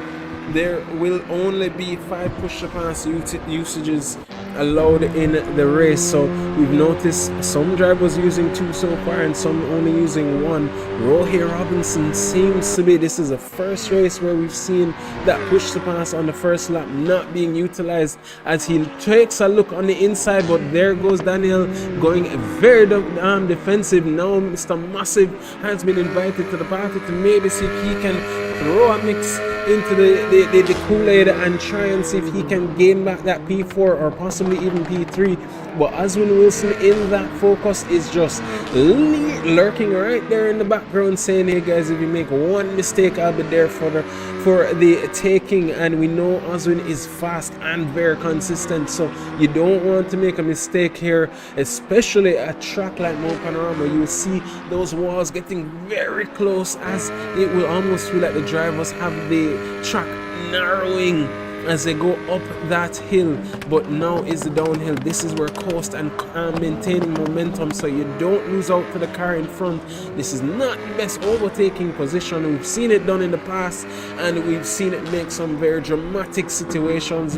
there will only be 5 push-to-pass usages allowed in the race. So we've noticed some drivers using 2 so far and some only using 1. Rohey Robinson seems to be, this is the first race where we've seen that push-to-pass on the first lap not being utilized, as he takes a look on the inside, but there goes Daniel going very defensive. Now Mr. Massive has been invited to the party to maybe see if he can throw a mix into the Kool-Aid and try and see if he can gain back that P4 or possibly even P3. But Oswin Wilson in that focus is just lurking right there in the background saying, hey guys, if you make one mistake, I'll be there for the taking. And we know Oswin is fast and very consistent, so you don't want to make a mistake here, especially a track like Mount Panorama. You will see those walls getting very close, as it will almost feel like the drivers have the track narrowing as they go up that hill. But now is the downhill. This is where coast and maintaining momentum so you don't lose out to the car in front. This is not the best overtaking position. We've seen it done in the past, and we've seen it make some very dramatic situations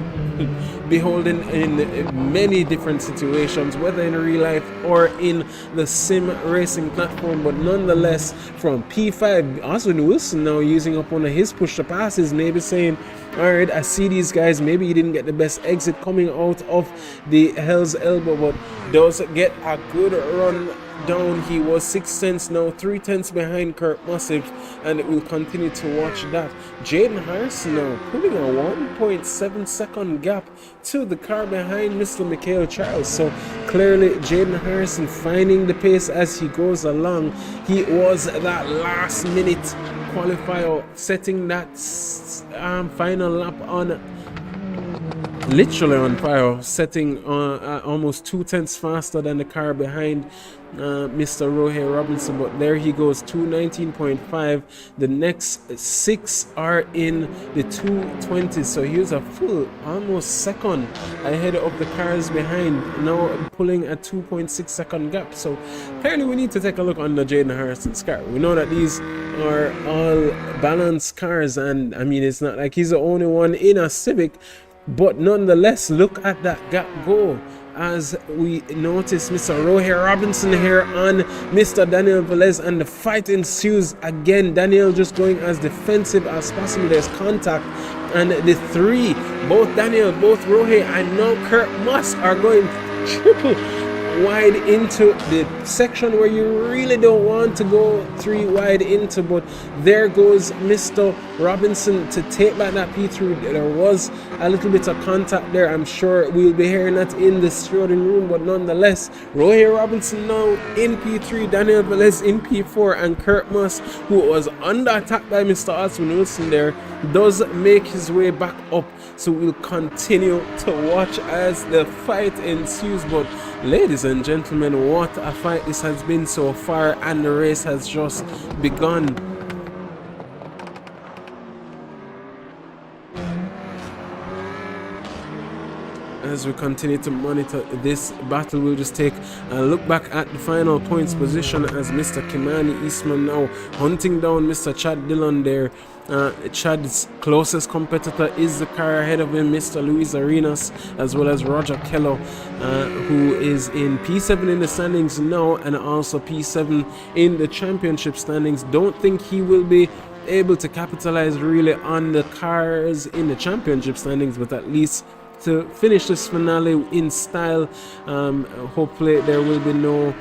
beholden in many different situations, whether in real life or in the sim racing platform. But nonetheless, from P5, Oswin Wilson now using up one of his push to passes, maybe saying, alright, I see these guys, maybe he didn't get the best exit coming out of the Hell's Elbow, but does get a good run down. He was 6 tenths, now 3 tenths behind Kurt Massive, and we'll continue to watch that. Jaden Harrison now putting a 1.7 second gap to the car behind Mr. Michael Charles. So clearly Jaden Harrison finding the pace as he goes along. He was that last minute qualifier, setting that final lap on literally on fire, setting almost 2 tenths faster than the car behind Mr. Rohey Robinson, but there he goes, 219.5. The next 6 are in the 220s, so he's a full almost second ahead of the cars behind, now pulling a 2.6 second gap. So apparently we need to take a look on the Jaden Harrison's car. We know that these are all balanced cars, and I mean, it's not like he's the only one in a Civic, but nonetheless, look at that gap go as we notice Mr. Rohey Robinson here on Mr. Daniel Velez, and the fight ensues again. Daniel just going as defensive as possible. There's contact, and the three, both Daniel, both Rohey, and now Kurt Moss are going triple wide into the section where you really don't want to go 3 wide into, but there goes Mr. Robinson to take back that P3. There was a little bit of contact there. I'm sure we'll be hearing that in the shooting room, but nonetheless, Rohey Robinson now in P3, Daniel Velez in P4, and Kurt Moss, who was under attack by Mr. Oswin Wilson there, does make his way back up. So we'll continue to watch as the fight ensues. But ladies and gentlemen, what a fight this has been so far, and the race has just begun. As we continue to monitor this battle, we'll just take a look back at the final points position as Mr. Kimani Eastman now hunting down Mr. Chad Dillon there. Chad's closest competitor is the car ahead of him, Mr. Luis Arenas, as well as Roger Kello, who is in P7 in the standings now, and also P7 in the championship standings. Don't think he will be able to capitalize really on the cars in the championship standings, but at least to finish this finale in style. Hopefully there will be no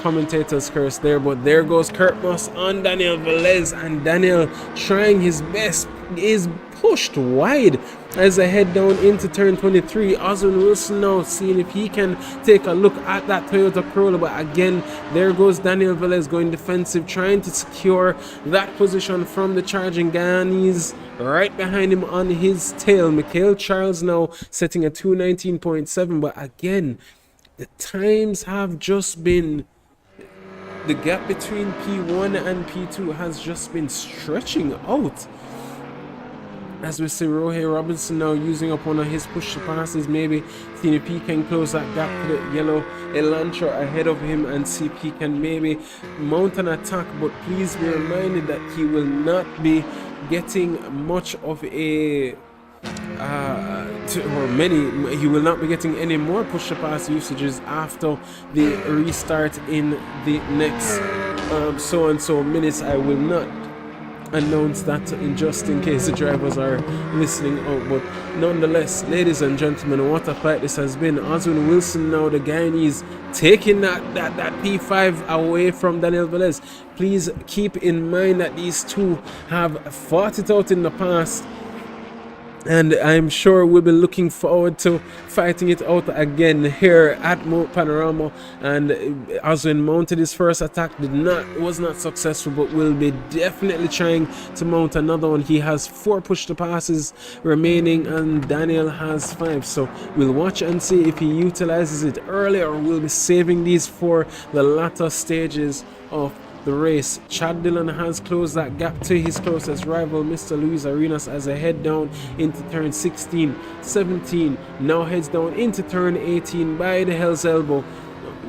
commentator's curse there, but there goes Kurt Moss on Daniel Velez, and Daniel trying his best is pushed wide as I head down into turn 23. Oswin Wilson now seeing if he can take a look at that Toyota Corolla, but again there goes Daniel Velez going defensive, trying to secure that position from the charging Guyanese. Right behind him on his tail, Michael Charles now setting a 219.7, but again the times have just been, the gap between P1 and P2 has just been stretching out. As we see Rohey Robinson now using up one of his push passes, maybe seeing if he can close that gap to the yellow Elantra ahead of him and see if he can maybe mount an attack. But please be reminded that he will not be getting much of a he will not be getting any more push pass usages after the restart in the next so and so minutes. I will not announce that just in case the drivers are listening out, but nonetheless, ladies and gentlemen, what a fight this has been. Oswin Wilson now, the Guyanese, taking that P5 away from Daniel Velez. Please keep in mind that these two have fought it out in the past, and I'm sure we'll be looking forward to fighting it out again here at Mount Panorama. And Oswin mounted his first attack, was not successful, but will be definitely trying to mount another one. He has 4 push to passes remaining, and Daniel has 5. So we'll watch and see if he utilizes it early, or we'll be saving these for the latter stages of the race. Chad Dillon has closed that gap to his closest rival, Mr. Luis Arenas, as I head down into turn 16, 17, now heads down into turn 18 by the Hell's Elbow.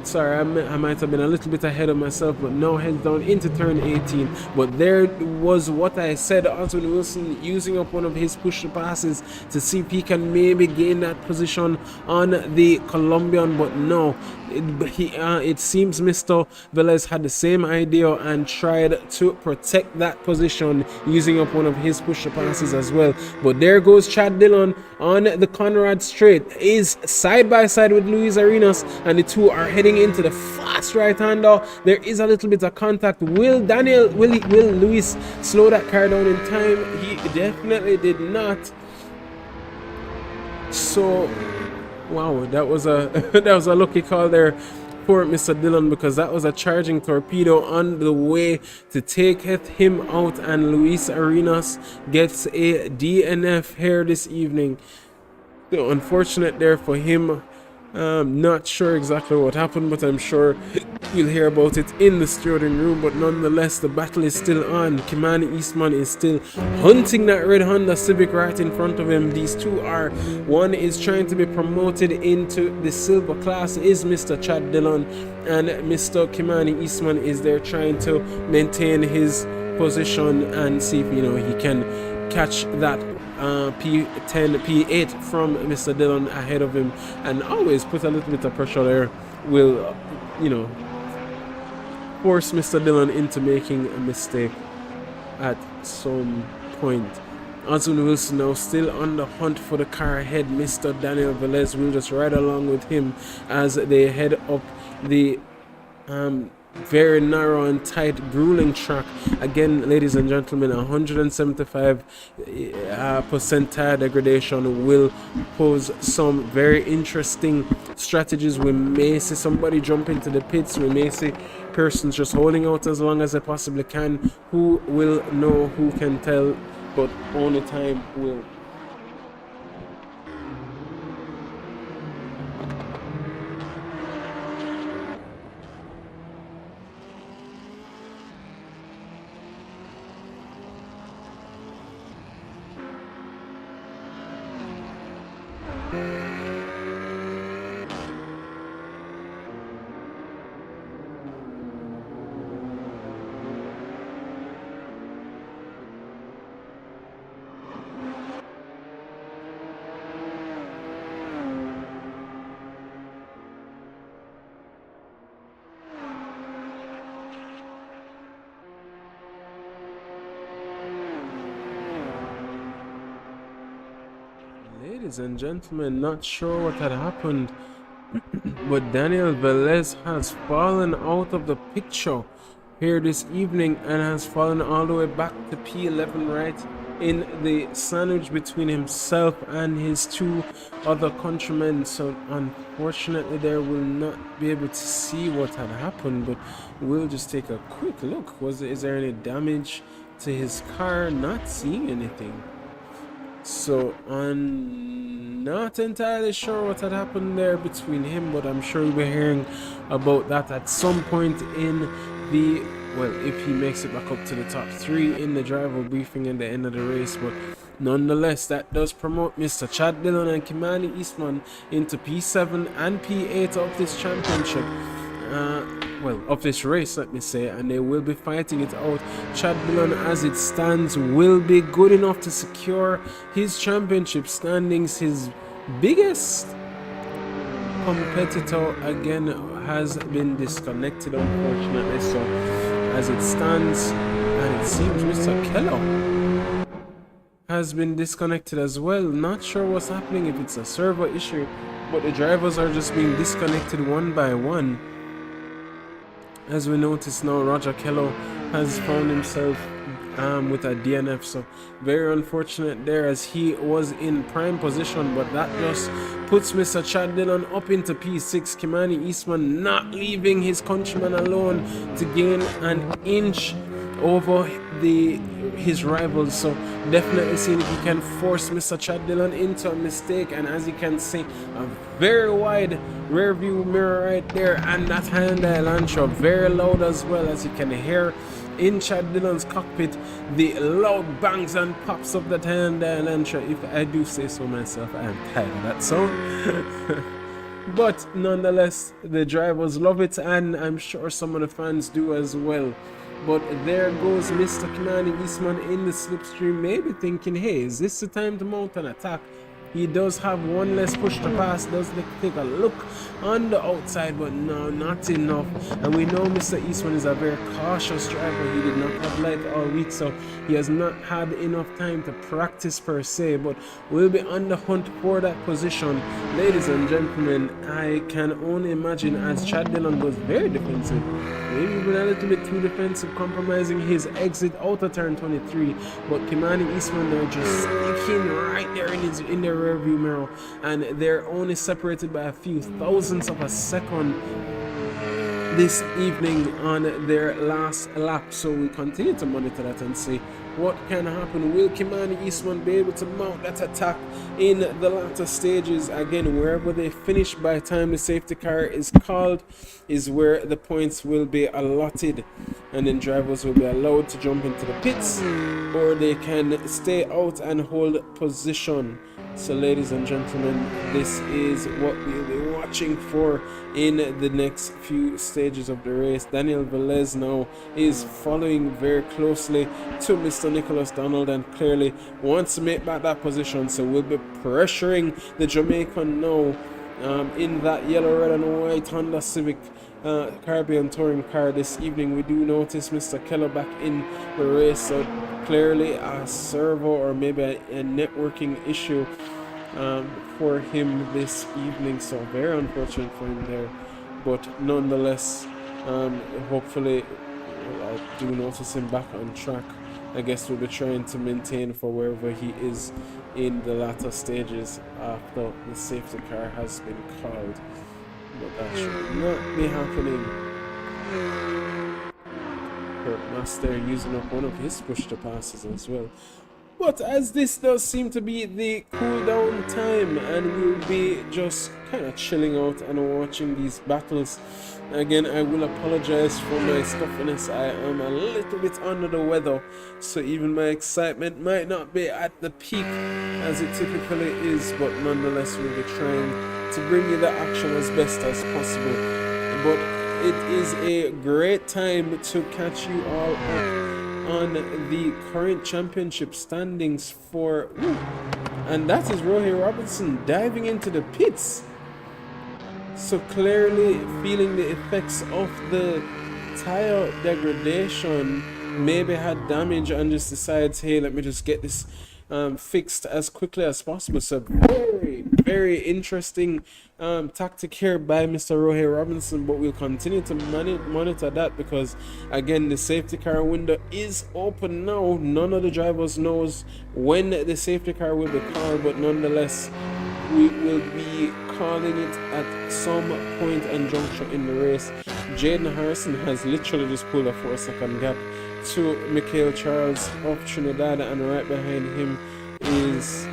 Sorry, I might have been a little bit ahead of myself, but now heads down into turn 18. But there was what I said, Oswin Wilson using up one of his push passes to see if he can maybe gain that position on the Colombian, but no, It seems Mr. Velez had the same idea and tried to protect that position using up one of his pusher passes as well. But there goes Chad Dillon on the Conrad Straight, is side by side with Luis Arenas, and the two are heading into the fast right-hander. There is a little bit of contact. Will Luis slow that car down in time? He definitely did not. So wow, that was a that was a lucky call there for Mr. Dillon, because that was a charging torpedo on the way to take him out, and Luis Arenas gets a DNF here this evening. So unfortunate there for him. Not sure exactly what happened, but I'm sure you'll hear about it in the steering room. But nonetheless, the battle is still on. Kimani Eastman is still hunting that red Honda Civic right in front of him. These two are, one is trying to be promoted into the silver class, is Mr. Chad Dillon, and Mr. Kimani Eastman is there trying to maintain his position and see if he can catch that P10, P8 from Mr. Dillon ahead of him, and always put a little bit of pressure there will, force Mr. Dillon into making a mistake at some point. Oswin Wilson now still on the hunt for the car ahead. Mr. Daniel Velez will just ride along with him as they head up the very narrow and tight grueling track. Again, ladies and gentlemen, 175% tire degradation will pose some very interesting strategies. We may see somebody jump into the pits. We may see persons just holding out as long as they possibly can. Who will know? Who can tell? But only time will. Ladies and gentlemen, not sure what had happened, but Daniel Velez has fallen out of the picture here this evening and has fallen all the way back to P11, right in the sandwich between himself and his two other countrymen. So unfortunately there will not be able to see what had happened, but we'll just take a quick look. Is there any damage to his car? Not seeing anything. So I'm not entirely sure what had happened there between him, but I'm sure we'll be hearing about that at some point in the, well, if he makes it back up to the top three in the driver briefing at the end of the race. But nonetheless, that does promote Mr. Chad Dillon and Kimani Eastman into P7 and P8 of this championship. Well, of this race, let me say, and they will be fighting it out. Chad Dillon, as it stands, will be good enough to secure his championship standings. His biggest competitor again has been disconnected, unfortunately. So as it stands, and it seems Mr. Keller has been disconnected as well. Not sure what's happening, if it's a server issue, but the drivers are just being disconnected one by one. As we notice now, Roger Kello has found himself with a DNF, so very unfortunate there, as he was in prime position, but that just puts Mr. Chad Dillon up into P6. Kimani Eastman not leaving his countryman alone to gain an inch over his rivals, so definitely seeing if he can force Mr. Chad Dillon into a mistake. And as you can see, a very wide rear view mirror right there, and that Hyundai Elantra very loud as well, as you can hear in Chad Dillon's cockpit the loud bangs and pops of that Hyundai Elantra. If I do say so myself, I am tired of that sound. But nonetheless, the drivers love it, and I'm sure some of the fans do as well. But there goes Mr. Kimani Eastman in the slipstream, maybe thinking, hey, is this the time to mount an attack? He does have one less push to pass, does take a look on the outside, but no, not enough. And we know Mr. Eastman is a very cautious driver. He did not have light all week, so he has not had enough time to practice per se, but we'll be on the hunt for that position. Ladies and gentlemen, I can only imagine as Chad Dillon goes very defensive, maybe even a little bit too defensive, compromising his exit out of turn 23, but Kimani Eastman are just sneaking right there in their rear view mirror, and they're only separated by a few thousandths of a second this evening on their last lap. So we continue to monitor that and see what can happen. Will Kimani Eastman be able to mount that attack in the latter stages? Again, wherever they finish by the time the safety car is called is where the points will be allotted, and then drivers will be allowed to jump into the pits, or they can stay out and hold position. So ladies and gentlemen, this is what we'll be watching for in the next few stages of the race. Daniel Velez now is following very closely to Mr. Nicholas Donald and clearly wants to make back that position. So we'll be pressuring the Jamaican now in that yellow, red and white Honda Civic Caribbean touring car this evening. We do notice Mr. Keller back in the race, so clearly a servo or maybe a networking issue for him this evening, so very unfortunate for him there, but nonetheless hopefully I do notice him back on track. I guess we'll be trying to maintain for wherever he is in the latter stages after the safety car has been called, but that should not be happening. Kurt Master using up one of his push to passes as well. But as this does seem to be the cool down time, and we'll be just kind of chilling out and watching these battles. Again, I will apologize for my stuffiness. I am a little bit under the weather, so even my excitement might not be at the peak as it typically is, but nonetheless we'll be trying to bring you the action as best as possible. But it is a great time to catch you all up on the current championship standings for and that is Rohey Robinson diving into the pits, so clearly feeling the effects of the tire degradation, maybe had damage and just decides, hey, let me just get this fixed as quickly as possible. So very interesting tactic here by Mr. Rohey Robinson, but we'll continue to monitor that because again the safety car window is open now. None of the drivers knows when the safety car will be called, but nonetheless we will be calling it at some point and juncture in the race. Jaden Harrison has literally just pulled a 4-second gap to Mikhail Charles of Trinidad, and right behind him is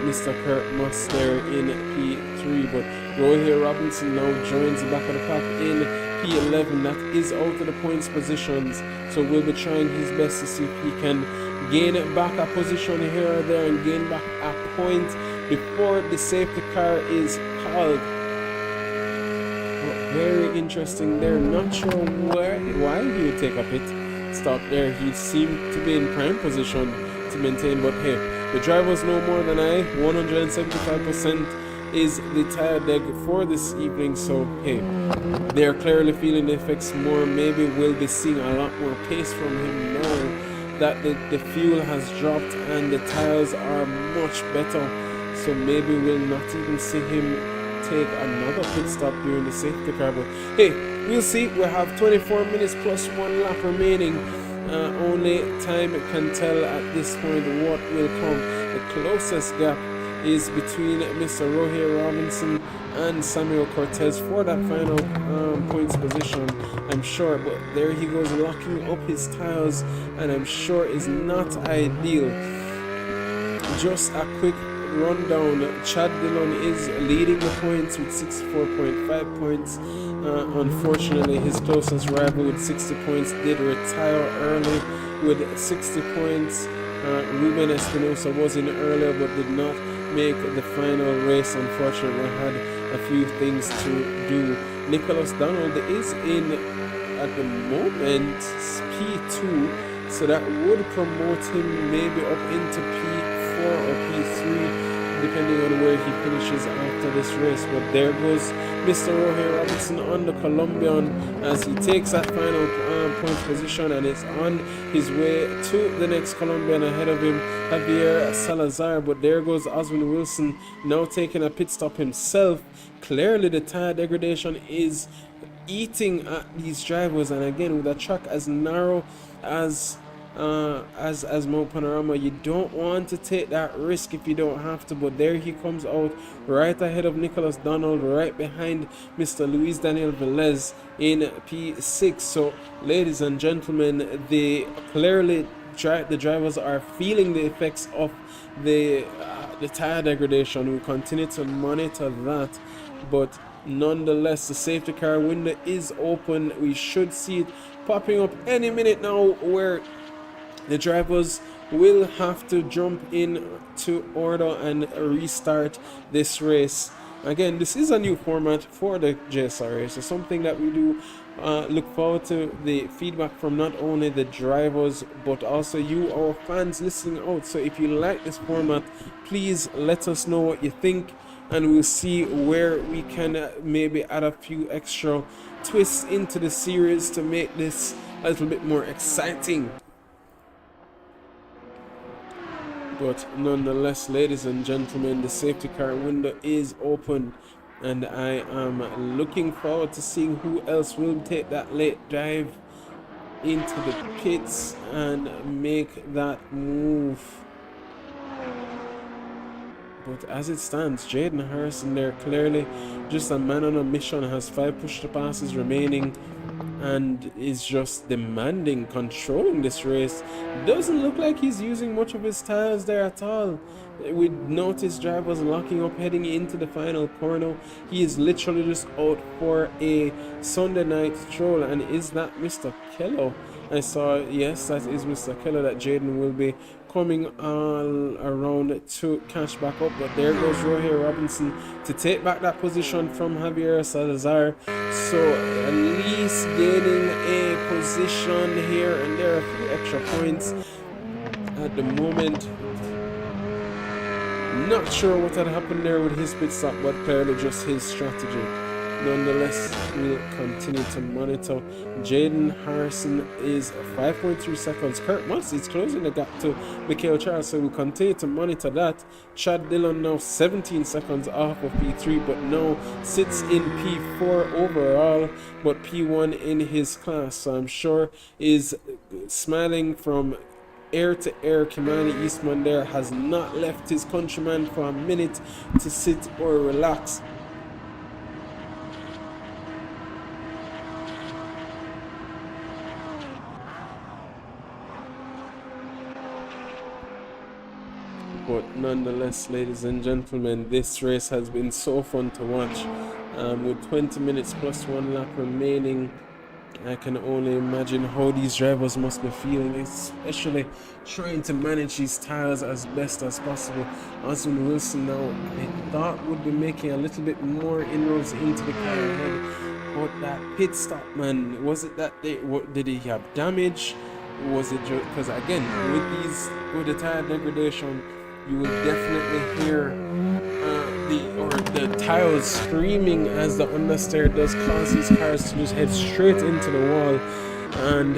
Mr. Kurt Muster in P3, but Rohey Robinson now joins the back of the pack in P11. That is out of the points positions, so we'll be trying his best to see if he can gain back a position here or there and gain back a point before the safety car is called. But very interesting there. Not sure why he would take a pit stop there. He seemed to be in prime position to maintain, but hey, the drivers know more than I. 175% is the tire deg for this evening, so hey, they're clearly feeling the effects more. Maybe we'll be seeing a lot more pace from him now that the fuel has dropped and the tires are much better, so maybe we'll not even see him take another pit stop during the safety car. But hey, we'll see. We have 24 minutes plus 1 lap remaining. Only time can tell at this point what will come. The closest gap is between Mr. Rohey Robinson and Samuel Cortez for that final points position, I'm sure. But there he goes, locking up his tires, and I'm sure is not ideal. Just a quick rundown. Chad Dillon is leading the points with 64.5 points. Unfortunately, his closest rival with 60 points did retire early with 60 points. Ruben Espinosa was in earlier but did not make the final race. Unfortunately, had a few things to do. Nicholas Donald is in at the moment P2, so that would promote him maybe up into P4 P4 or P3, depending on where he finishes after this race. But there goes Mr. Rohey Robinson on the Colombian as he takes that final point position and is on his way to the next Colombian ahead of him, Javier Salazar. But there goes Oswin Wilson now taking a pit stop himself. Clearly the tire degradation is eating at these drivers, and again, with a track as narrow as Mount Panorama, you don't want to take that risk if you don't have to. But there he comes out right ahead of Nicholas Donald, right behind Mr. Luis Daniel Velez in P6. So ladies and gentlemen, the drivers are feeling the effects of the tire degradation. We continue to monitor that, but nonetheless, the safety car window is open. We should see it popping up any minute now, where the drivers will have to jump in to order and restart this race. Again, this is a new format for the JSRA, so something that we do look forward to the feedback from not only the drivers but also you, our fans, listening out. So if you like this format, please let us know what you think, and we'll see where we can maybe add a few extra twists into the series to make this a little bit more exciting. But nonetheless, ladies and gentlemen, the safety car window is open, and I am looking forward to seeing who else will take that late dive into the pits and make that move. But as it stands, Jaden Harrison there, clearly just a man on a mission, has 5 push-to-passes remaining and is just demanding, controlling this race. Doesn't look like he's using much of his tires there at all. We noticed drivers locking up heading into the final corner. He is literally just out for a Sunday night stroll. And is that Mr. Kello? I saw, yes, that is Mr. Kello, that Jaden will be coming all around to catch back up. But there goes Rohey Robinson to take back that position from Javier Salazar. So at least gaining a position here, and there are a few extra points at the moment. Not sure what had happened there with his pit stop, but clearly just his strategy. Nonetheless, we'll continue to monitor. Jaden Harrison is 5.3 seconds. Kurt Moss is closing the gap to Mikhail Charles, so we'll continue to monitor that. Chad Dillon now 17 seconds off of P3, but now sits in P4 overall, but P1 in his class. So I'm sure is smiling from air to air. Kimani Eastman there has not left his countryman for a minute to sit or relax. But nonetheless, ladies and gentlemen, this race has been so fun to watch. With 20 minutes plus 1 lap remaining, I can only imagine how these drivers must be feeling, especially trying to manage these tires as best as possible. Oswin Wilson now, I thought, would be making a little bit more inroads into the car ahead. But that pit stop, man, was it that did he have damage? Was it just because, again, with the tire degradation, you will definitely hear the tires screaming as the understeer does cause these cars to just head straight into the wall, and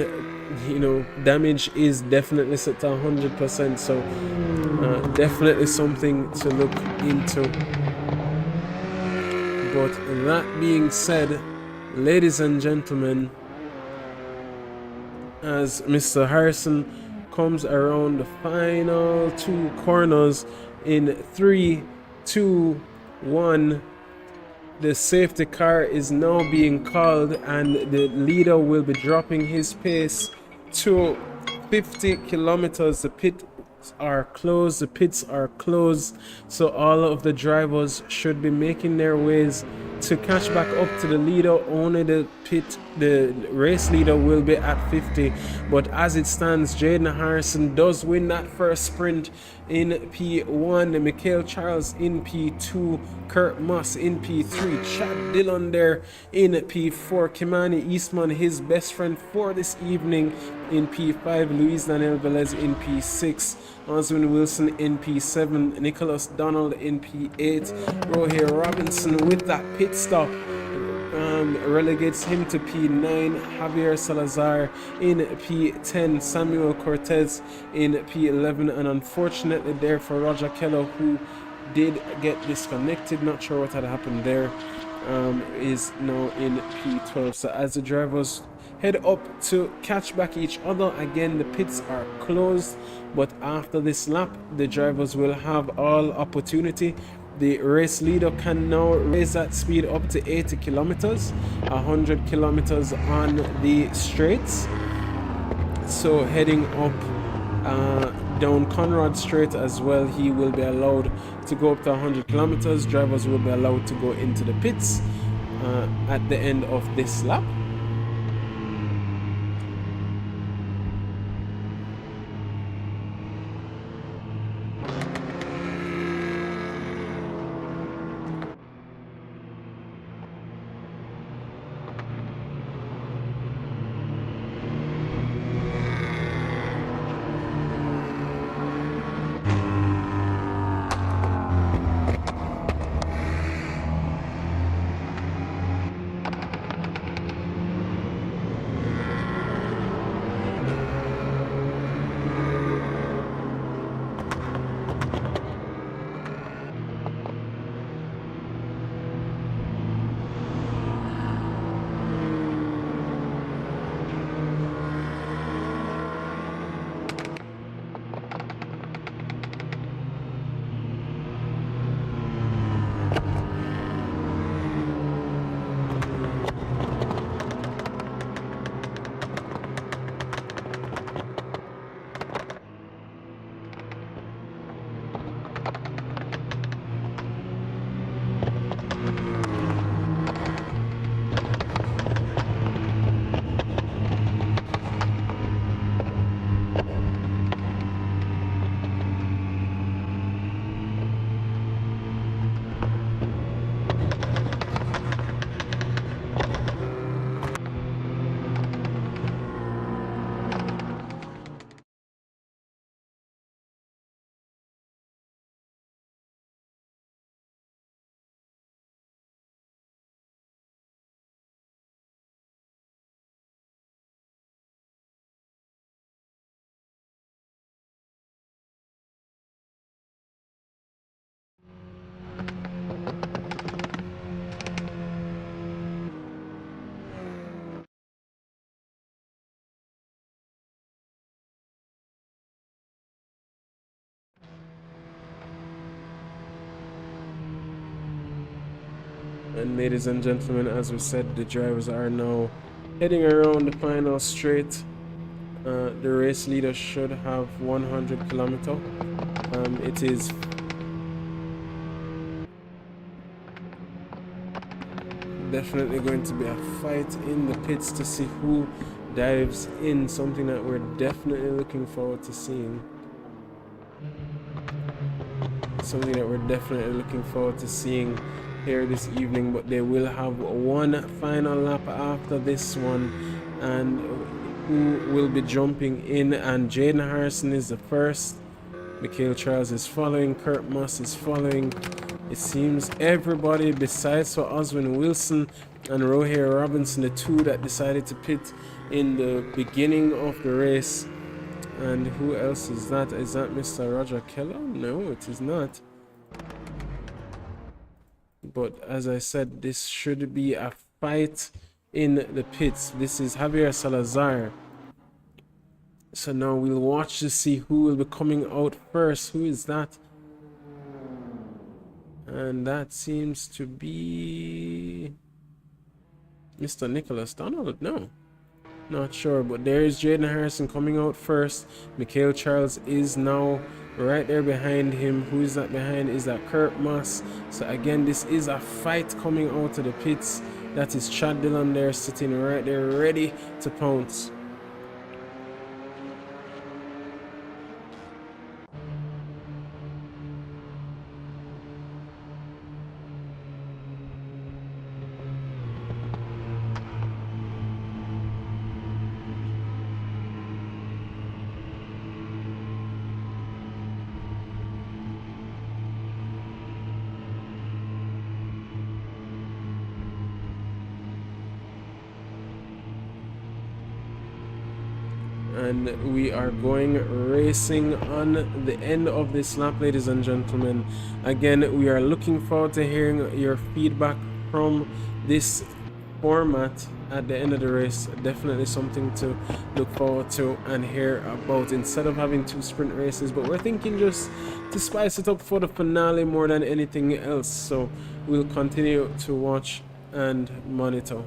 you know, damage is definitely set to 100%. So definitely something to look into. But that being said, ladies and gentlemen, as Mr. Harrison comes around the final 2 corners in 3, 2, 1, the safety car is now being called, and the leader will be dropping his pace to 50 kilometers. The pits are closed, so all of the drivers should be making their ways to catch back up to the leader. Only the race leader will be at 50, but as it stands, Jaden Harrison does win that first sprint in P1, Mikhail Charles in P2, Kurt Moss in P3, Chad Dillon there in P4, Kimani Eastman, his best friend for this evening, in P5, Luis Daniel Velez in P6, Oswin Wilson in P7, Nicholas Donald in P8, Rohir Robinson with that pit stop relegates him to P9, Javier Salazar in P10, Samuel Cortez in P11, and unfortunately there for Roger Kello, who did get disconnected, not sure what had happened there, is now in P12. So as the drivers head up to catch back each other, again the pits are closed, but after this lap the drivers will have all opportunity. The race leader can now raise that speed up to 80 kilometers, 100 kilometers on the straights. So heading up down Conrad Straight as well, he will be allowed to go up to 100 kilometers. Drivers will be allowed to go into the pits at the end of this lap. And ladies and gentlemen, as we said, the drivers are now heading around the final straight. The race leader should have 100 kilometers. It is definitely going to be a fight in the pits to see who dives in, something that we're definitely looking forward to seeing. Something that we're definitely looking forward to seeing here this evening, but they will have one final lap after this one, and who will be jumping in, and Jaden Harrison is the first, Mikhail Charles is following, Kurt Moss is following. It seems everybody besides for Oswin Wilson and Rohir Robinson, the two that decided to pit in the beginning of the race. And who else is that? Is that Mr. Roger Keller? No, it is not. But as I said, this should be a fight in the pits. This is Javier Salazar. So now we'll watch to see who will be coming out first. Who is that? And that seems to be Mr. Nicholas Donald. No, not sure, but there is Jaden Harrison coming out first. Mikhail Charles is now right there behind him. Who is that behind? Is that Kurt Moss? So again, this is a fight coming out of the pits. That is Chad Dillon there, sitting right there ready to pounce. and we are going racing on the end of this lap, ladies and gentlemen. Again, we are looking forward to hearing your feedback from this format at the end of the race. Definitely something to look forward to and hear about, instead of having 2 sprint races, but we're thinking just to spice it up for the finale more than anything else. So we'll continue to watch and monitor.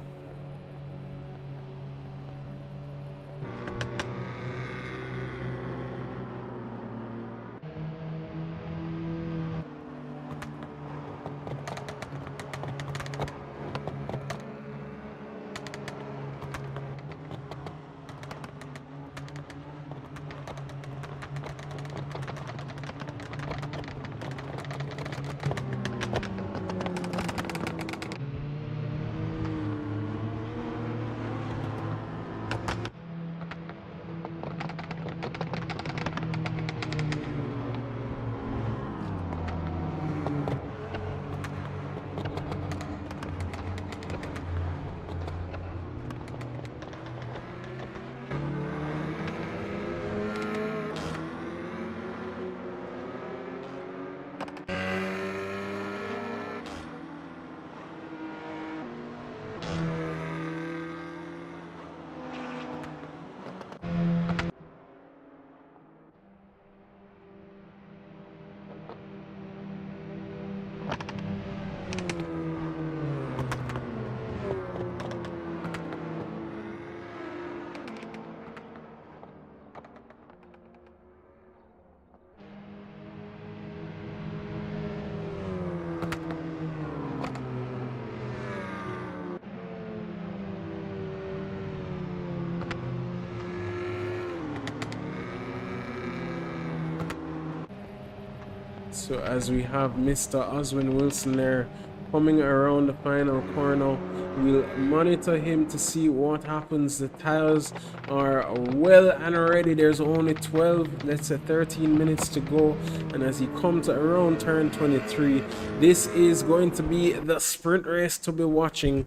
So as we have Mr. Oswin Wilson there coming around the final corner, we'll monitor him to see what happens. The tires are well and ready. There's only 12, let's say 13 minutes to go, and as he comes to around turn 23, this is going to be the sprint race to be watching.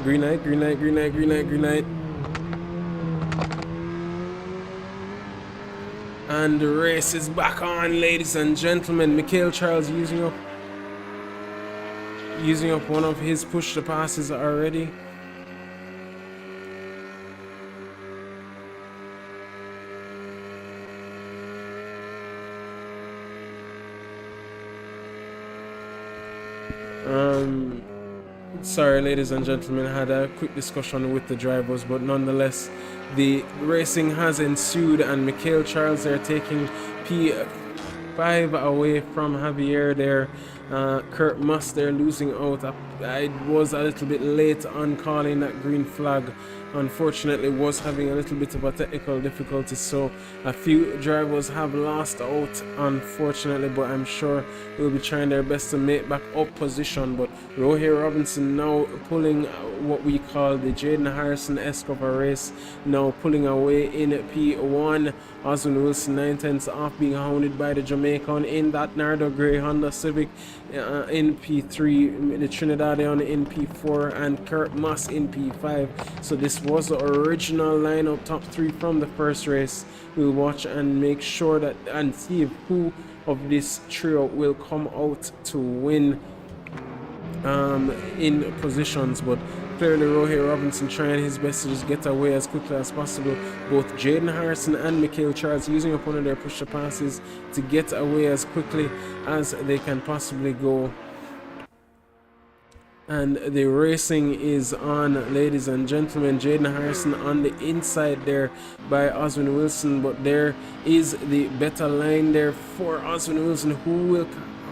Green light, green light, green light, green light, green light. And the race is back on, ladies and gentlemen. Michael Charles using up one of his push the passes already. Sorry, ladies and gentlemen, I had a quick discussion with the drivers, but nonetheless, the racing has ensued, and Michael Charles are taking P5 away from Javier there. Kurt Muss there losing out. I was a little bit late on calling that green flag. Unfortunately, was having a little bit of a technical difficulty, so a few drivers have lost out, unfortunately, but I'm sure they'll be trying their best to make back up position. But Rohir Robinson now pulling what we call the Jaden Harrison-esque of a race, now pulling away in P1. Oswin Wilson 9/10 off, being hounded by the Jamaican in that Nardo Grey Honda Civic in P3, the Trinidadian in P4, and Kurt Muss in P5. So this was the original lineup, top 3 from the first race. We'll watch and make sure that and see if who of this trio will come out to win in positions. But clearly Rohir Robinson trying his best to just get away as quickly as possible. Both Jaden Harrison and Michael Charles using up one of their pusher passes to get away as quickly as they can possibly go. And the racing is on, ladies and gentlemen. Jaden Harrison on the inside there by Oswin Wilson, but there is the better line there for Oswin Wilson, who will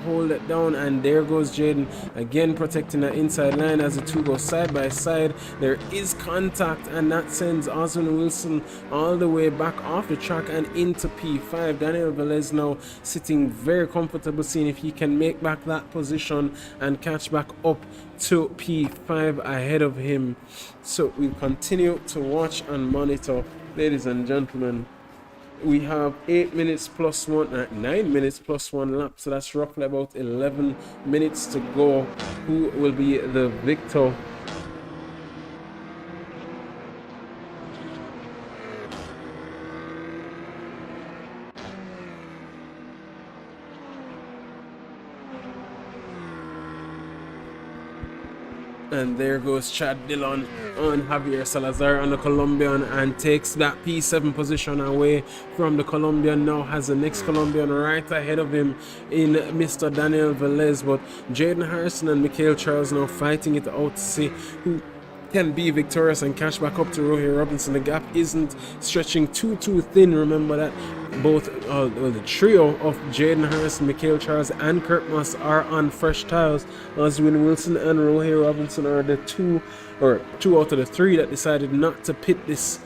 hold it down, and there goes Jaden again protecting the inside line as the two go side by side. There is contact, and that sends Oswin Wilson all the way back off the track and into P5. Daniel Velez now sitting very comfortable, seeing if he can make back that position and catch back up to P5 ahead of him. So we'll continue to watch and monitor, ladies and gentlemen. We have 8 minutes plus 1, 9 minutes plus 1 lap, so that's roughly about 11 minutes to go. Who will be the victor? And there goes Chad Dillon on Javier Salazar on the Colombian and takes that P7 position away from the Colombian. Now has the next Colombian right ahead of him in Mr. Daniel Velez. But Jaden Harrison and Mikhail Charles now fighting it out to see who can be victorious and catch back up to Rohit Robinson. The gap isn't stretching too thin. Remember that both the trio of Jaden Harrison, Mikhail Charles and Kurt Moss are on fresh tires. Oswin Wilson and Rohit Robinson are the two out of the three that decided not to pit this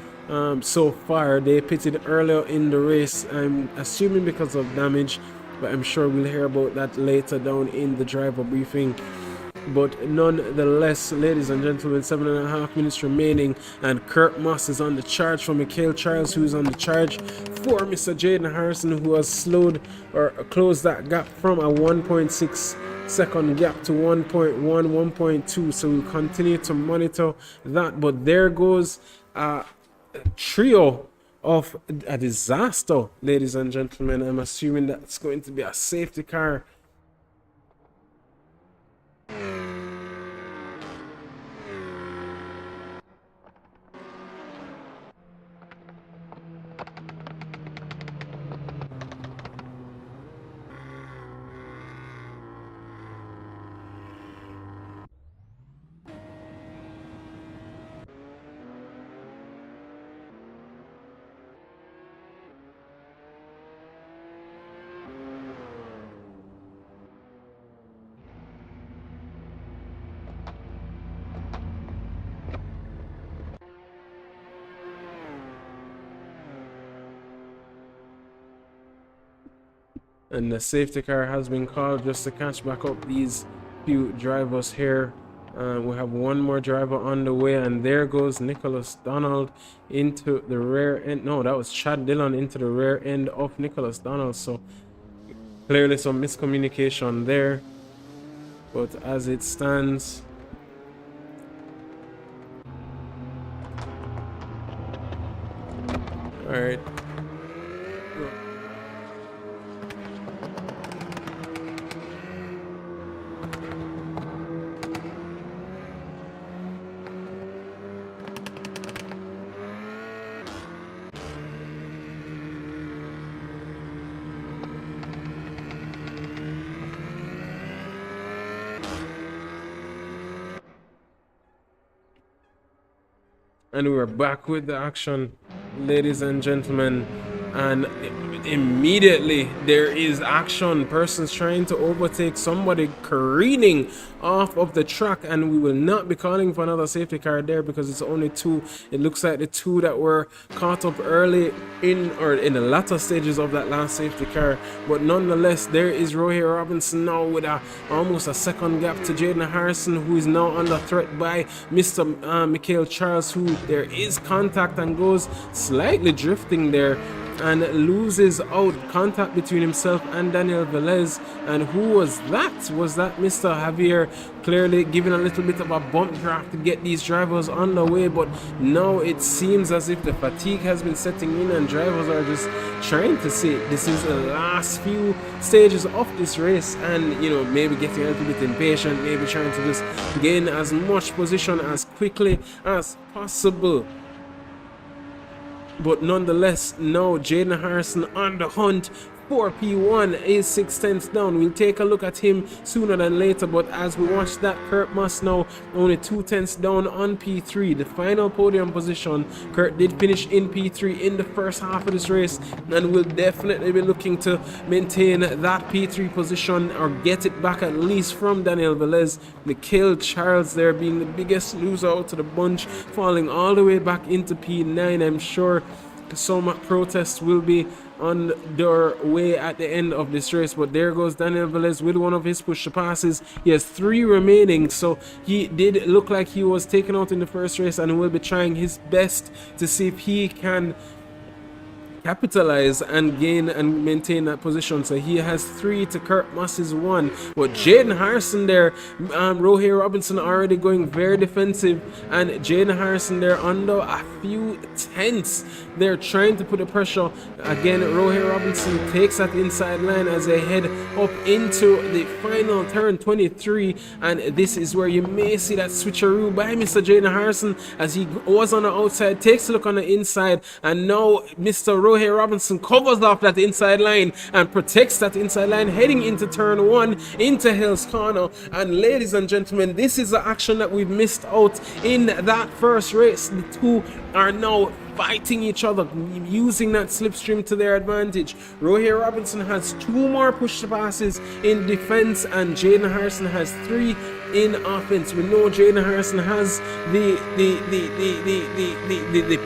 so far. They pitted earlier in the race, I'm assuming because of damage, but I'm sure we'll hear about that later down in the driver briefing. But nonetheless, ladies and gentlemen, 7.5 minutes remaining, and Kurt Moss is on the charge for Mikhail Charles, who is on the charge for Mr. Jaden Harrison, who has slowed or closed that gap from a 1.6 second gap to 1.1, 1.2. So we'll continue to monitor that. But there goes a trio of a disaster, ladies and gentlemen. I'm assuming that's going to be a safety car. And the safety car has been called just to catch back up these few drivers here. We have one more driver on the way, and there goes Nicholas Donald into the rear end. No, that was Chad Dillon into the rear end of Nicholas Donald. So clearly some miscommunication there. But as it stands, all right. And we're back with the action, ladies and gentlemen, and immediately there is action. Persons trying to overtake somebody careening off of the track, and we will not be calling for another safety car there because it's only two. It looks like the two that were caught up early in the latter stages of that last safety car. But nonetheless, there is Rohit Robinson now with almost a second gap to Jaden Harrison, who is now under threat by Mr. Mikhail Charles, who there is contact and goes slightly drifting there and loses out contact between himself and Daniel Velez. And who was that? Was that Mr. Javier, clearly giving a little bit of a bump draft to get these drivers on the way? But now it seems as if the fatigue has been setting in and drivers are just trying to see this is the last few stages of this race, and you know, maybe getting a little bit impatient, maybe trying to just gain as much position as quickly as possible. But nonetheless, now Jaden Harrison on the hunt for P1 is 6/10 down. We'll take a look at him sooner than later, but as we watch that, Kurt Moss now only 2/10 down on P3, the final podium position. Kurt did finish in P3 in the first half of this race, and will definitely be looking to maintain that P3 position or get it back at least from Daniel Velez. Mikhail Charles there being the biggest loser out of the bunch, falling all the way back into P9. I'm sure some protests will be on their way at the end of this race. But there goes Daniel Velez with one of his push passes. He has 3 remaining, so he did look like he was taken out in the first race, and will be trying his best to see if he can capitalize and gain and maintain that position. So he has 3 to Kurt Moss's 1. But Jaden Harrison there, Rohey Robinson already going very defensive, and Jaden Harrison there under a few tenths. They're trying to put the pressure. Again, Rohey Robinson takes that inside line as they head up into the final turn 23, and this is where you may see that switcheroo by Mr. Jaden Harrison as he was on the outside, takes a look on the inside, and now Mr. Rohey Robinson covers off that inside line and protects that inside line heading into turn 1 into Hill's Corner. And ladies and gentlemen, this is the action that we've missed out in that first race. The two are now fighting each other, using that slipstream to their advantage. Rohey Robinson has 2 more push passes in defense, and Jaden Harrison has 3 in offense. We know Jaden Harrison has the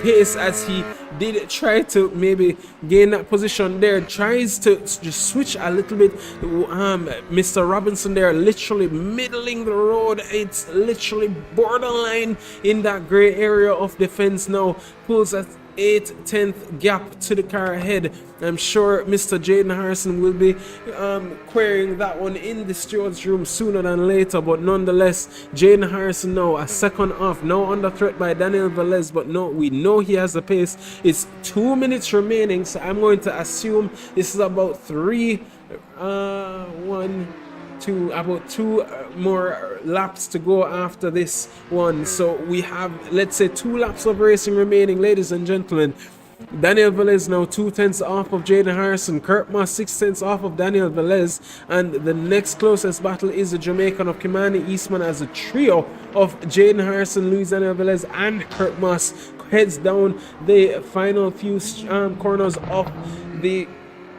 pace, as he did try to maybe gain that position there, tries to just switch a little bit. Mr. Robinson there literally middling the road. It's literally borderline in that gray area of defense now. Pulls a 8/10 gap to the car ahead. I'm sure Mr. Jaden Harrison will be querying that one in the steward's room sooner than later, but nonetheless, Jaden Harrison now a second off, now under threat by Daniel Velez, but no, we know he has the pace. It's 2 minutes remaining, so I'm going to assume this is about 2 more laps to go after this one. So we have, let's say, 2 laps of racing remaining, ladies and gentlemen. Daniel Velez now 2/10 off of Jaden Harrison. Kurt Moss 6/10 off of Daniel Velez, and the next closest battle is the Jamaican of Kimani Eastman, as a trio of Jaden Harrison, Luis Daniel Velez, and Kurt Moss heads down the final few corners of the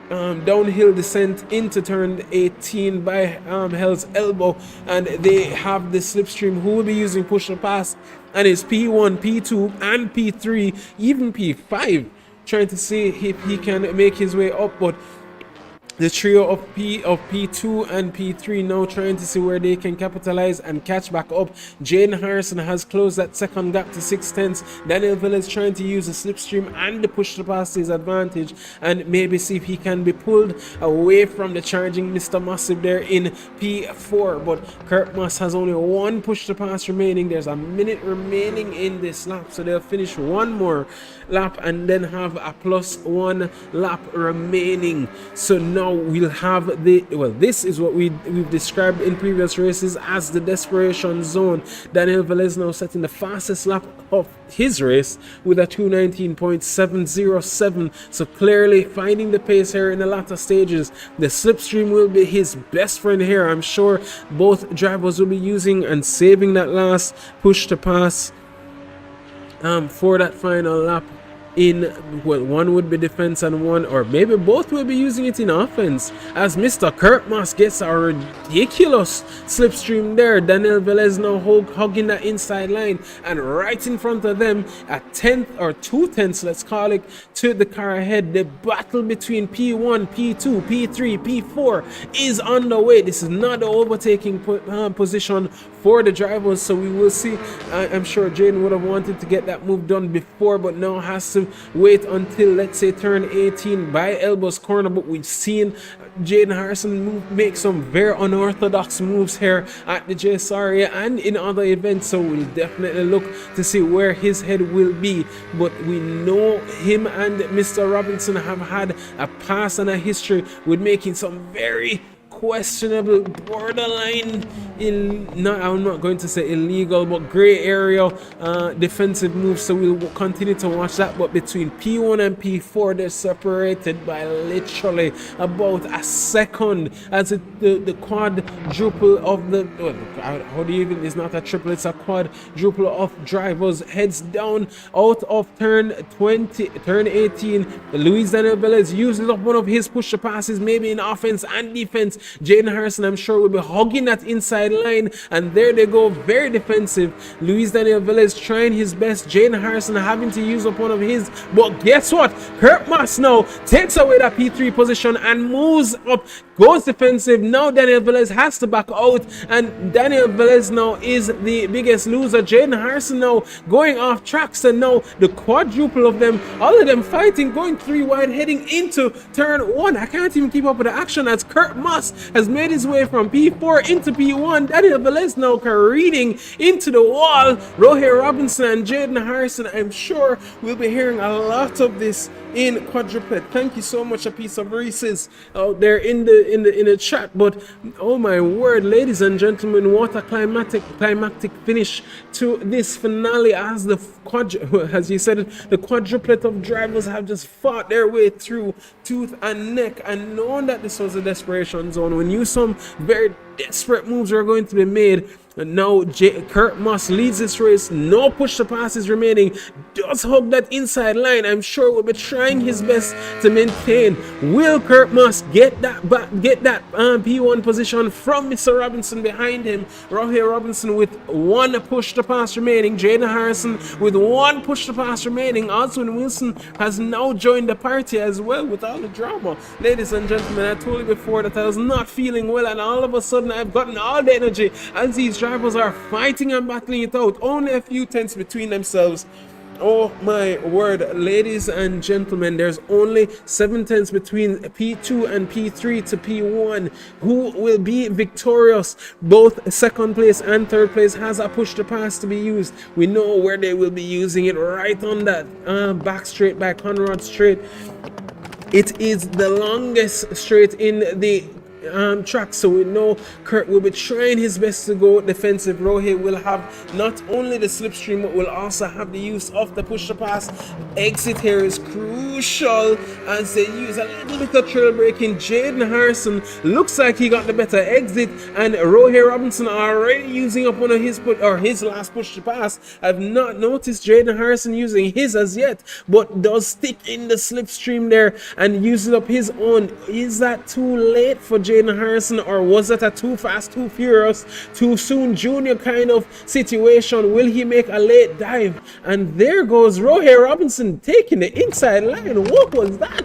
downhill descent into turn 18 by Hell's Elbow, and they have the slipstream who will be using push and pass, and it's P1, P2, and P3, even P5, trying to see if he can make his way up. But the trio of P2 and P3 now trying to see where they can capitalize and catch back up. Jaden Harrison has closed that second gap to 6/10. Daniel Velez trying to use the slipstream and the push to pass to his advantage, and maybe see if he can be pulled away from the charging Mr. Massive there in P4. But Kurt Moss has only 1 push to pass remaining. There's a minute remaining in this lap, so they'll finish 1 more lap and then have a +1 lap remaining. So now we'll have this is what we've described in previous races as the desperation zone. Daniel Velez now setting the fastest lap of his race with a 2:19.707, so clearly finding the pace here in the latter stages. The slipstream will be his best friend here. I'm sure both drivers will be using and saving that last push to pass for that final lap. One would be defense and one, or maybe both, will be using it in offense, as Mr. Kurt Moss gets a ridiculous slipstream there. Daniel Velez now hugging that inside line, and right in front of them, a 10th or 2/10, let's call it, to the car ahead. The battle between P1, P2, P3, P4 is underway. This is not the overtaking position for the drivers, so we will see. I'm sure Jaden would have wanted to get that move done before, but now has to wait until, let's say, turn 18 by Elbow's Corner. But we've seen Jaden Harrison make some very unorthodox moves here at the JSRA and in other events, so we'll definitely look to see where his head will be. But we know him and Mr. Robinson have had a past and a history with making some very questionable, borderline, I'm not going to say illegal, but gray area defensive moves. So we'll continue to watch that. But between P1 and P4, they're separated by literally about a second, as the quadruple of the how do you even, it's not a triple, it's a quadruple of drivers heads down out of turn 18. Luis Daniel Velez uses up one of his push passes, maybe in offense and defense, Jaden Harrison, I'm sure, will be hugging that inside line, and there they go, very defensive. Luis Daniel Velez trying his best. Jaden Harrison having to use up one of his, but guess what? Kurt Moss now takes away that P3 position and moves up, goes defensive. Now Daniel Velez has to back out, and Daniel Velez now is the biggest loser. Jaden Harrison now going off tracks, and now the quadruple of them, all of them fighting, going 3 wide, heading into turn 1. I can't even keep up with the action as Kurt Moss has made his way from P4 into P1. Daniel Velez now careening into the wall. Rohey Robinson and Jaden Harrison, I'm sure we'll be hearing a lot of this in quadruplet. Thank you so much, a piece of Reese's out there in the chat. But oh my word, ladies and gentlemen, what a climactic finish to this finale, as the as you said it, the quadruplet of drivers have just fought their way through tooth and neck, and knowing that this was a desperation zone, we knew some very desperate moves were going to be made. And now Kurt Moss leads this race. No push to passes remaining. Does hug that inside line. I'm sure will be trying his best to maintain. Will Kurt Moss get that P1 position from Mr. Robinson behind him? Rohey Robinson with 1 push to pass remaining. Jaden Harrison with 1 push to pass remaining. Oswin Wilson has now joined the party as well with all the drama. Ladies and gentlemen, I told you before that I was not feeling well, and all of a sudden I've gotten all the energy as these drivers are fighting and battling it out. Only a few tenths between themselves. Oh my word, ladies and gentlemen, there's only 7 tenths between P2 and P3 to P1. Who will be victorious? Both second place and third place has a push to pass to be used. We know where they will be using it, right on that back straight by Conrad Straight. It is the longest straight in the track, so we know Kurt will be trying his best to go defensive. Rohey will have not only the slipstream, but will also have the use of the push to pass. Exit here is crucial as they use a little bit of trail braking. Jaden Harrison looks like he got the better exit, and Rohey Robinson already using up one of his his last push to pass. I've not noticed Jaden Harrison using his as yet, but does stick in the slipstream there and uses up his own. Is that too late for Jaden Harrison, or was it a too fast, too furious, too soon junior kind of situation? Will he make a late dive? And there goes Rohey Robinson taking the inside line. What was that?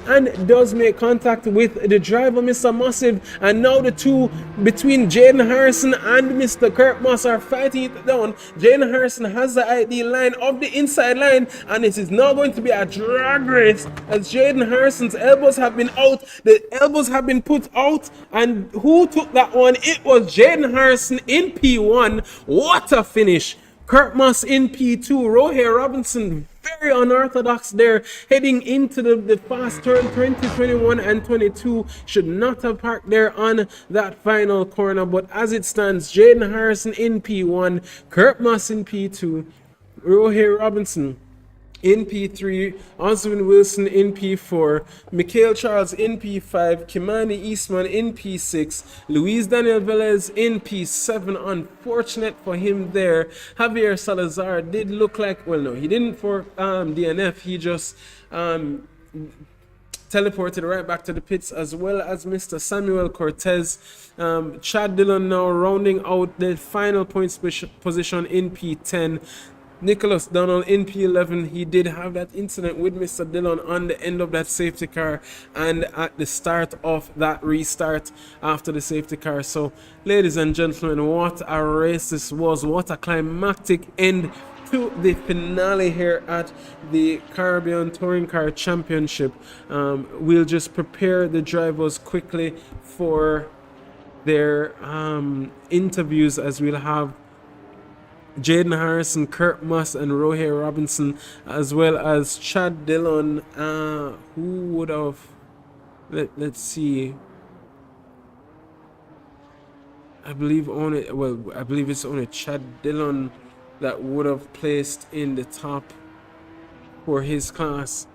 And does make contact with the driver, Mr. Massive, and now the two between Jaden Harrison and Mr. Kurt Moss are fighting it down. Jaden Harrison has the ID line of the inside line, and it is now going to be a drag race as Jaden Harrison's elbows have been out. The elbows have been put out, and who took that one? It was Jaden Harrison in P1. What a finish! Kurt Moss in P2. Rohey Robinson very unorthodox there, heading into the fast turn 20, 21 and 22. Should not have parked there on that final corner, but as it stands, Jaden Harrison in P1, Kurt Moss in P2, Rohey Robinson in P3, Oswin Wilson in P4, Mikhail Charles in P5, Kimani Eastman in P6, Luis Daniel Velez in P7. Unfortunate for him there. Javier Salazar did look like, well, no, he didn't for DNF. He just teleported right back to the pits, as well as Mr. Samuel Cortez. Chad Dillon now rounding out the final points position in P10. Nicholas Donald in P11. He did have that incident with Mr. Dillon on the end of that safety car and at the start of that restart after the safety car. So, ladies and gentlemen, what a race this was. What a climactic end to the finale here at the Caribbean Touring Car Championship. We'll just prepare the drivers quickly for their interviews, as we'll have Jaden Harrison, Kurt Moss and Rohey Robinson, as well as Chad Dillon, who would have, let's see, I believe it's only Chad Dillon that would have placed in the top for his class,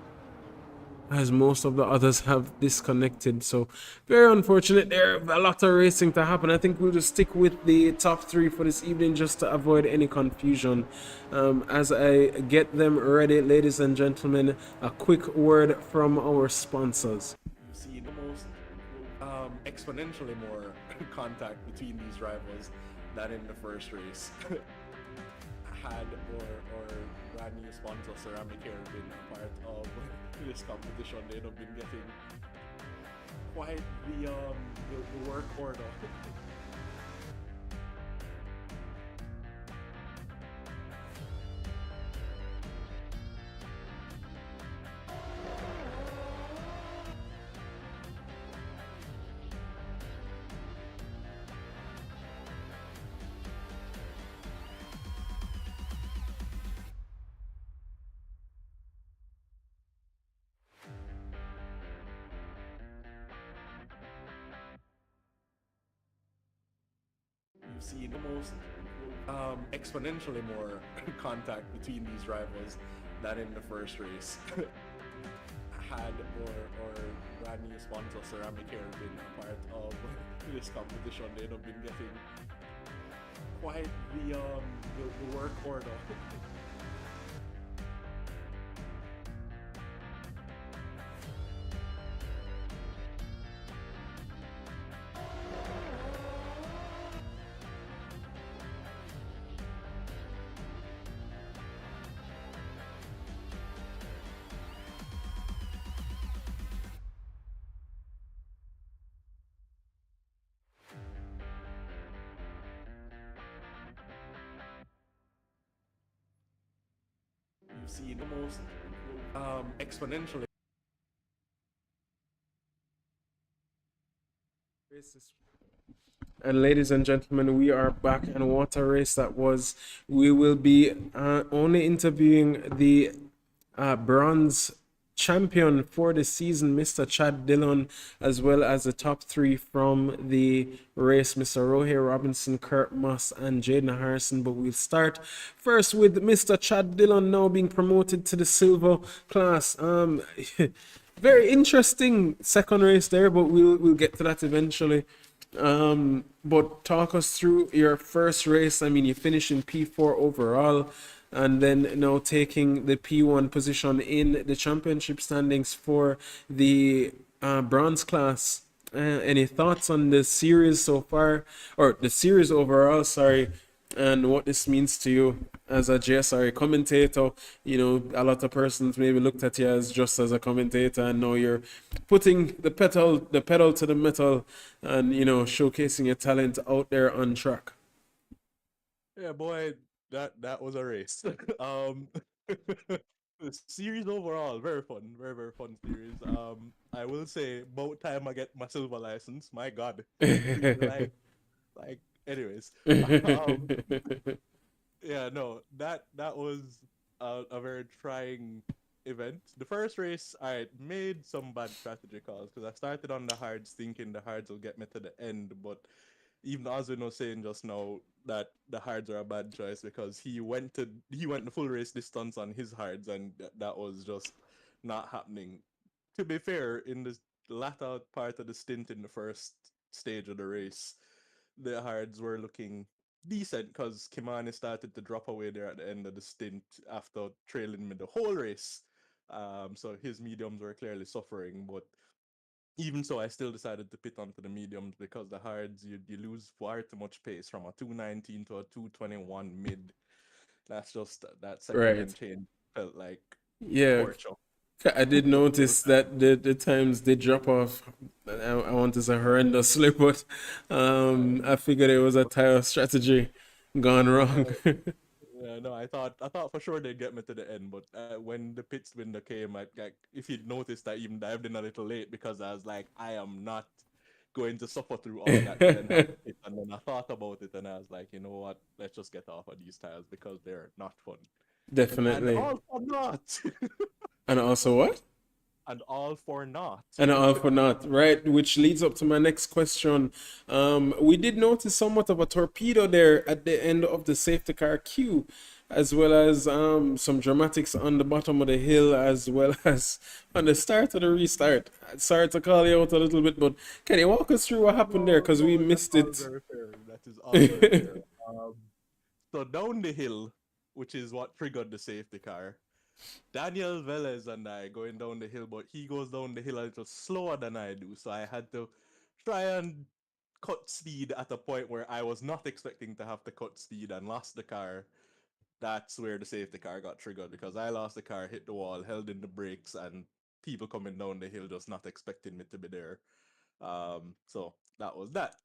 as most of the others have disconnected. So very unfortunate. There a lot of racing to happen. I think we'll just stick with the top 3 for this evening just to avoid any confusion. As I get them ready, ladies and gentlemen, a quick word from our sponsors. You see the most improved exponentially more contact between these rivals than in the first race. Had or brand new sponsor ceramic hair been a part of this competition, they'd have been getting quite the work order. You've seen almost exponentially more contact between these rivals than in the first race. Had or brand new sponsor ceramic hair been a part of this competition, they'd have been getting quite the work order. You've seen almost exponentially. And ladies and gentlemen, we are back in water race. We will be only interviewing the bronze champion for the season, Mr. Chad Dillon, as well as the top three from the race, Mr. Rohey Robinson, Kurt Moss, and Jaden Harrison. But we'll start first with Mr. Chad Dillon, now being promoted to the silver class. Very interesting second race there, but we'll get to that eventually. But talk us through your first race. I mean, you finished in P4 overall, and then now taking the P1 position in the championship standings for the bronze class. Any thoughts on the series so far, or the series overall, sorry, and what this means to you as a JSRA commentator? You know, a lot of persons maybe looked at you as just as a commentator, and now you're putting the pedal to the metal and, you know, showcasing your talent out there on track. Yeah, boy, that was a race. The series overall, very fun, very fun series. I will say, about time I get my silver license. My God, like, anyways. Um, yeah, no, that was a very trying event. The first race, I made some bad strategy calls because I started on the hards thinking the hards will get me to the end, but even Oswin was saying just now that the hards are a bad choice because he went the full race distance on his hards, and that was just not happening. To be fair, in the latter part of the stint in the first stage of the race, the hards were looking decent because Kimani started to drop away there at the end of the stint after trailing me the whole race. So his mediums were clearly suffering, but even so, I still decided to pit onto the mediums because the hards, you lose far too much pace from a 219 to a 221 mid. That's just that second Right. end change felt like Yeah, torture. I did notice that the times they drop off. I want to say horrendously, but I figured it was a tire strategy gone wrong. Yeah, yeah, no, I thought for sure they'd get me to the end, but when the pits window came, like if you'd noticed, I even dived in a little late because I was like, I am not going to suffer through all that to then have to pit. And then I thought about it, and I was like, you know what? Let's just get off of these tires because they're not fun, and Definitely. all for naught, And also what? and all for naught. And all for not, right? Which leads up to my next question. We did notice somewhat of a torpedo there at the end of the safety car queue, as well as some dramatics on the bottom of the hill, as well as on the start of the restart. Sorry to call you out a little bit, but can you walk us through what happened there? No, Because we no, that's missed all it. very fair. That is all very fair. Um, so down the hill, which is what triggered the safety car, Daniel Velez and I going down the hill, but he goes down the hill a little slower than I do. So I had to try and cut speed at a point where I was not expecting to have to cut speed and lost the car. That's where the safety car got triggered because I lost the car, hit the wall, held in the brakes, and people coming down the hill just not expecting me to be there. So that was that.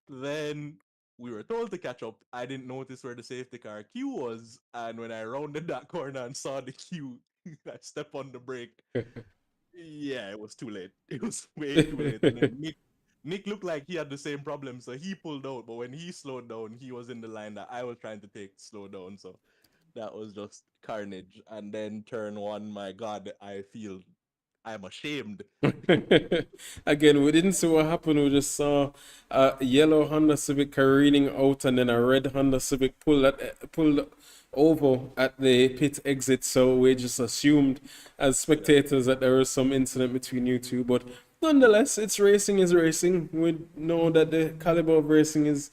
Then we were told to catch up. I didn't notice where the safety car queue was, and when I rounded that corner and saw the queue, I stepped on the brake. Yeah, it was too late. It was way too late. And then Nick looked like he had the same problem, so he pulled out. But when he slowed down, he was in the line that I was trying to take to slow down. So that was just carnage. And then turn one, my God, I feel I'm ashamed. Again, we didn't see what happened. We just saw a yellow Honda Civic careening out, and then a red Honda Civic pulled over at the pit exit. So we just assumed, as spectators, that there was some incident between you two. But nonetheless, it's racing is racing. We know that the caliber of racing is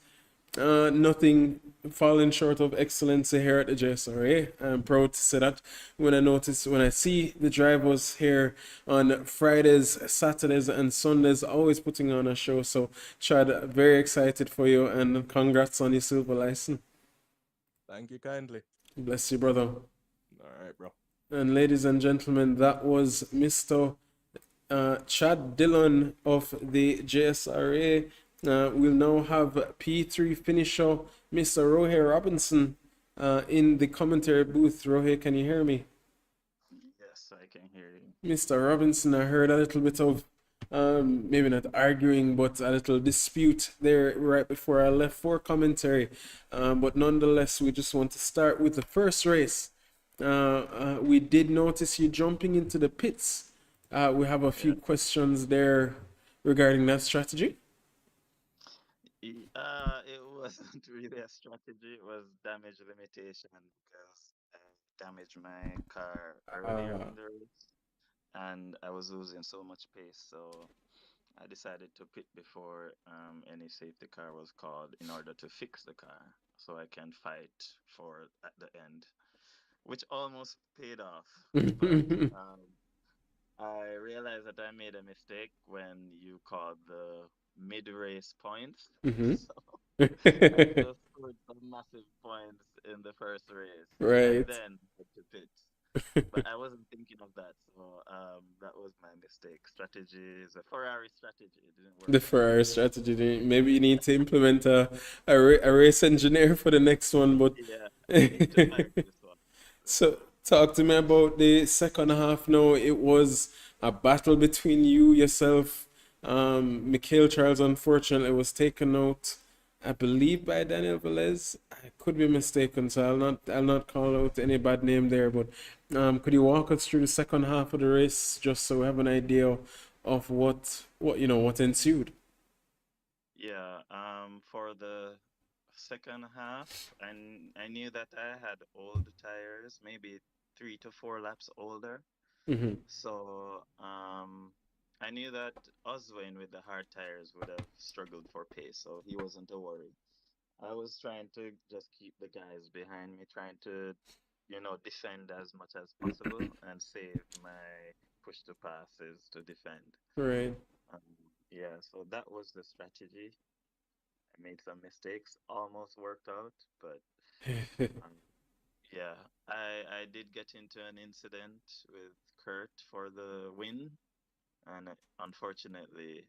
nothing falling short of excellence here at the JSRA. I'm proud to say that when I see the drivers here on Fridays, Saturdays, and Sundays, always putting on a show. So, Chad, very excited for you and congrats on your silver license. Thank you kindly. Bless you, brother. All right, bro. And ladies and gentlemen, that was Mr. Chad Dillon of the JSRA. We'll now have P3 finisher Mr. Rohe Robinson in the commentary booth. Rohe, can you hear me? Yes, I can hear you. Mr. Robinson, I heard a little bit of maybe not arguing, but a little dispute there right before I left for commentary. But nonetheless, we just want to start with the first race. We did notice you jumping into the pits. We have a few questions there regarding that strategy. It wasn't really a strategy. It was damage limitation because I damaged my car earlier in the race, and I was losing so much pace. So I decided to pit before any safety car was called in order to fix the car, so I can fight for at the end, which almost paid off. But I realized that I made a mistake when you called the mid-race points. So I could have scored some massive points in the first race and Right. then get to pit. But I wasn't thinking of that, so that was my mistake. Strategy is a Ferrari strategy. It didn't work The out. Ferrari strategy. Maybe you need to implement a race engineer for the next one. But Yeah, I need to fight this one. so talk to me about the second half now. It was a battle between yourself. Mikhail Charles unfortunately was taken out, I believe, by Daniel Velez. I could be mistaken, so I'll not call out any bad name there. But could you walk us through the second half of the race just so we have an idea of what ensued? Yeah, for the second half, I knew that I had old tires, maybe 3 to 4 laps older. Hmm. So I knew that Oswin with the hard tires would have struggled for pace, so he wasn't a worry. I was trying to just keep the guys behind me, trying to, defend as much as possible and save my push to passes to defend. Right. Um, yeah, so that was the strategy. I made some mistakes, almost worked out, but um, yeah, I did get into an incident with Kurt for the win, and unfortunately,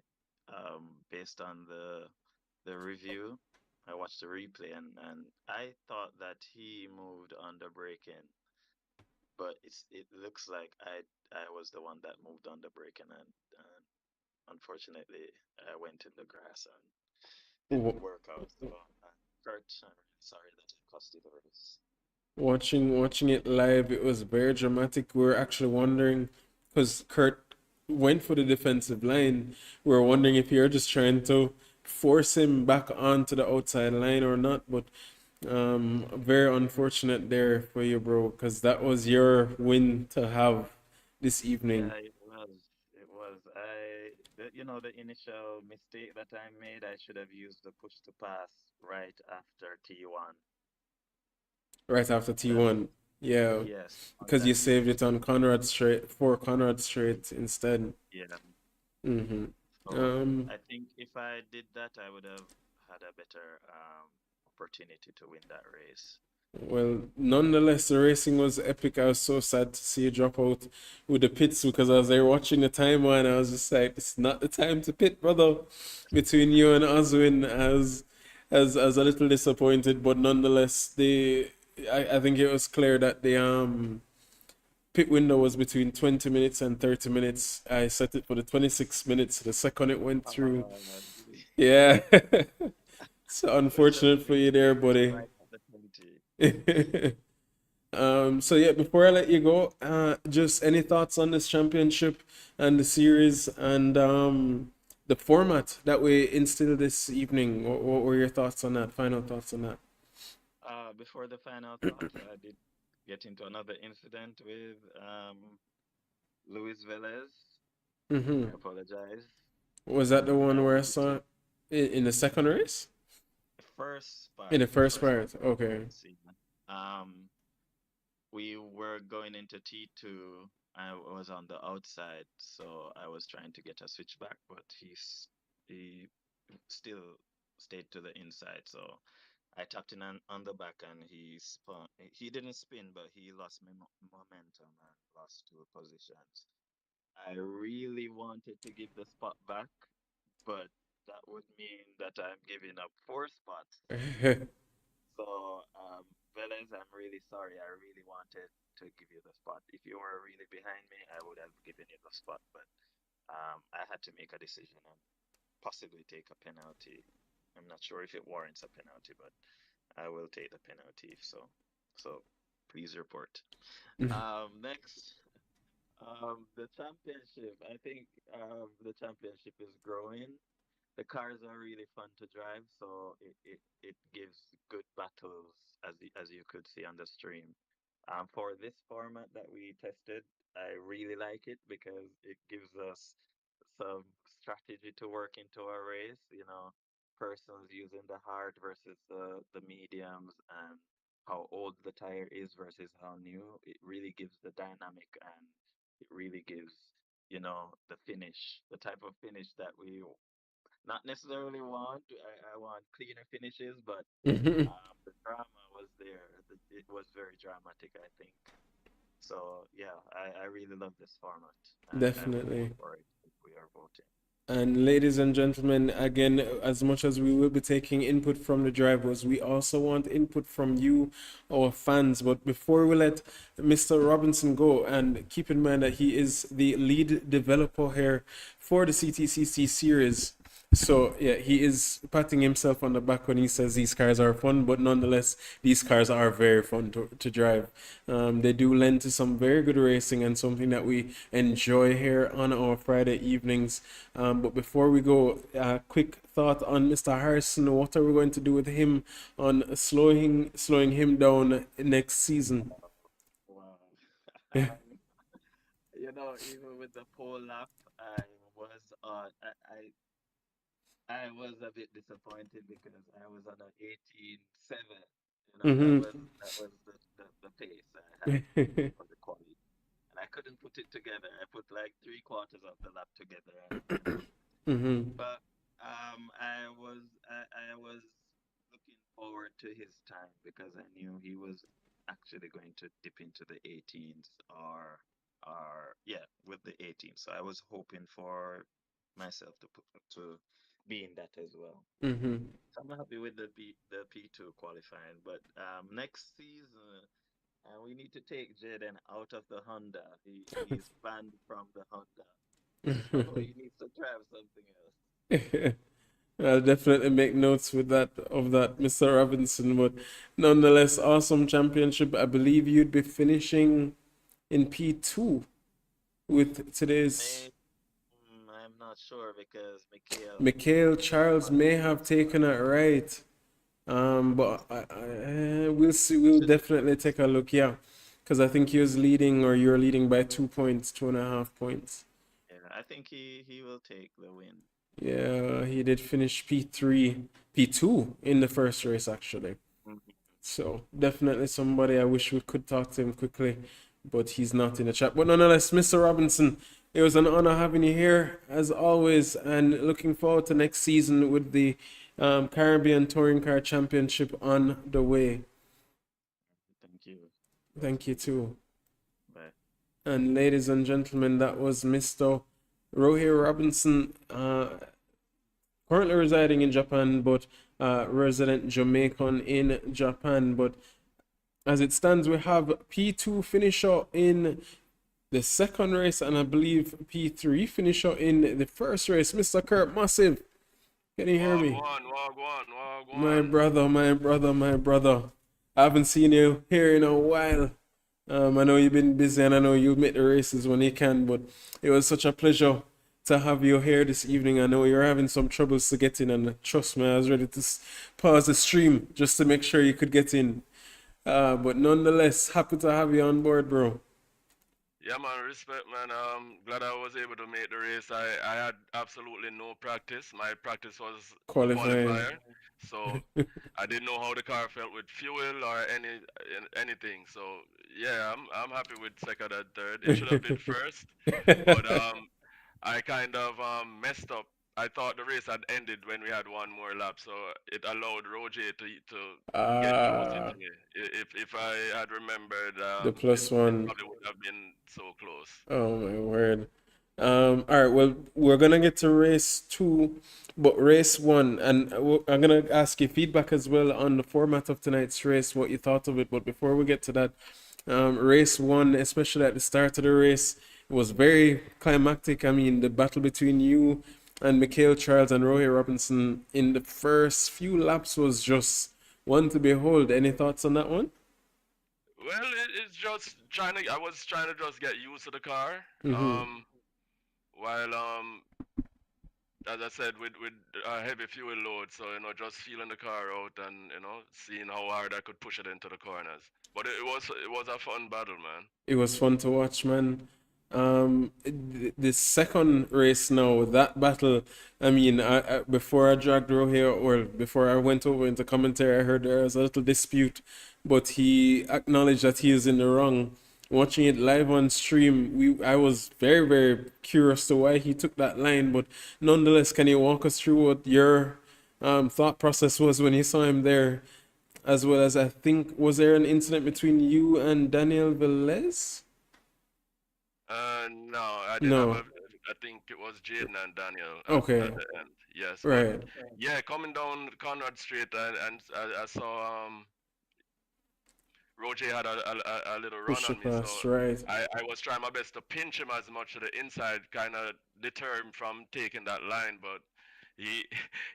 based on the review, I watched the replay and I thought that he moved under braking, but it looks like I was the one that moved under braking, and unfortunately, I went in the grass and Wa- didn't work out. So, Kurt, I'm really sorry that I cost you the race. Watching it live, it was very dramatic. We were actually wondering, because Kurt went for the defensive line, we were wondering if you're just trying to force him back onto the outside line or not. But very unfortunate there for you, bro, because that was your win to have this evening. Yeah, it was. It was. The initial mistake that I made, I should have used the push to pass right after T1. Right after That, T1. Yeah, yes, on because you that saved it initial. on Conrad Straight for Conrad Straight instead. Yeah. Mm-hmm. So I think if I did that, I would have had a better opportunity to win that race. Well, nonetheless, the racing was epic. I was so sad to see you drop out with the pits because I was there watching the timer and I was just like, "It's not the time to pit, brother." Between you and Oswin, as a little disappointed, but nonetheless, I think it was clear that the pit window was between 20 minutes and 30 minutes. I set it for the 26 minutes. The second it went through, Uh, yeah. So I was just unfortunate for you there, buddy. right at the 20. So yeah, before I let you go, just any thoughts on this championship and the series and the format that we instilled this evening? What were your thoughts on that? Final thoughts on that? Before the final thoughts, I did get into another incident with Luis Velez. Mm-hmm. I apologize. Was that the one I where I wanted saw to it in the second race? In the the first first part part, of okay. the season. We were going into T2. I was on the outside, so I was trying to get a switchback, but he still stayed to the inside. So I tapped in on the back, and he spun. He didn't spin, but he lost momentum and lost 2 positions. I really wanted to give the spot back, but that would mean that I'm giving up 4 spots. So, Velez, I'm really sorry. I really wanted to give you the spot. If you were really behind me, I would have given you the spot, but I had to make a decision and possibly take a penalty. I'm not sure if it warrants a penalty, but I will take the penalty if so. So please report. Next, the championship. I think the championship is growing. The cars are really fun to drive, so it gives good battles as you could see on the stream. For this format that we tested, I really like it because it gives us some strategy to work into our race. Persons using the hard versus the mediums and how old the tire is versus how new. It really gives the dynamic and it really gives the finish, the type of finish that we not necessarily want. I want cleaner finishes, but the drama was there. It was very dramatic, I think. So yeah, I really love this format, and I will vote Definitely. for it if we are voting. And ladies and gentlemen, again, as much as we will be taking input from the drivers, we also want input from you, our fans. But before we let Mr. Robinson go, and keep in mind that he is the lead developer here for the CTCC series. So yeah, he is patting himself on the back when he says these cars are fun, but nonetheless, these cars are very fun to drive. They do lend to some very good racing and something that we enjoy here on our Friday evenings. But before we go, quick thought on Mr. Harrison. What are we going to do with him on slowing him down next season? Wow. Um, even with the pole lap, was on. I was a bit disappointed because I was on an 18.7. Mm-hmm. That was the pace I had for the quali, and I couldn't put it together. I put like 3/4 of the lap together, and Mm-hmm. but I was looking forward to his time because I knew he was actually going to dip into the 18s or yeah, with the 18s. So I was hoping for myself to be in that as well. Mm-hmm. So I'm happy with the P2 qualifying, but next season we need to take Jaden out of the Honda. He's banned from the Honda, so he needs to drive something else. I'll definitely make notes with that of that, Mr. Robinson. But nonetheless, awesome championship. I believe you'd be finishing in P2 with today's I'm not sure because Mikhail Charles may Mikhail have taken it right. But we'll see. We'll should definitely take a look. Yeah, because I think he was leading, or you're leading by 2 points, 2.5 points. yeah, I think he will take the win. Yeah, he did finish P3, P2 in the first race actually. Mhm. So definitely somebody I wish we could talk to him quickly, but he's not in the chat. But nonetheless, Mr. Robinson, It was an honor having you here as always, and looking forward to next season with the Caribbean Touring Car Championship on the way. Thank you. Thank you too. Bye. And ladies and gentlemen, that was Mr. Rohir Robinson, currently residing in Japan, but resident Jamaican in Japan. But as it stands, we have P2 finisher in the second race, and I believe P3 finisher in the first race, Mr. Kurt Massive. Can you hear me? My brother, my brother, my brother. I haven't seen you here in a while. I know you've been busy and I know you make the races when you can, but it was such a pleasure to have you here this evening. I know you're having some troubles to get in, and trust me, I was ready to pause the stream just to make sure you could get in. But nonetheless, happy to have you on board, bro. Yeah, man, respect, man. Glad I was able to make the race. I had absolutely no practice. My practice was Qualifying. qualifier, so I didn't know how the car felt with fuel or anything. So yeah, I'm happy with second and third. It should have been first, but I kind of messed up. I thought the race had ended when we had one more lap, so it allowed Roger to get close into me. If I had remembered, The plus one. it probably would have been so close. Oh my word. All right, well, we're gonna get to race 2, but race 1, and I'm gonna ask you feedback as well on the format of tonight's race, what you thought of it. But before we get to that, race 1, especially at the start of the race, it was very climactic. I mean, the battle between you and Mikhail Charles and Roy Robinson in the first few laps was just one to behold. Any thoughts on that one? Well, it's just I was trying to just get used to the car. While as I said, with a heavy fuel load, so just feeling the car out and seeing how hard I could push it into the corners. But it was a fun battle, man. It was fun to watch, man. The second race now, that battle, I mean, before I dragged Rohir, or before I went over into commentary, I heard there was a little dispute, but he acknowledged that he is in the wrong. Watching it live on stream, I was very, very curious to why he took that line, but nonetheless, can you walk us through what your thought process was when you saw him there? As well as, I think, was there an incident between you and Daniel Velez? No, I didn't No. have I think it was Jaden and Daniel Okay. at the end. Yes. Right. Yeah, coming down Conrad Street, and I saw Roger had a little run Push on it me, past, so right. I was trying my best to pinch him as much to the inside, kind of deter him from taking that line, but he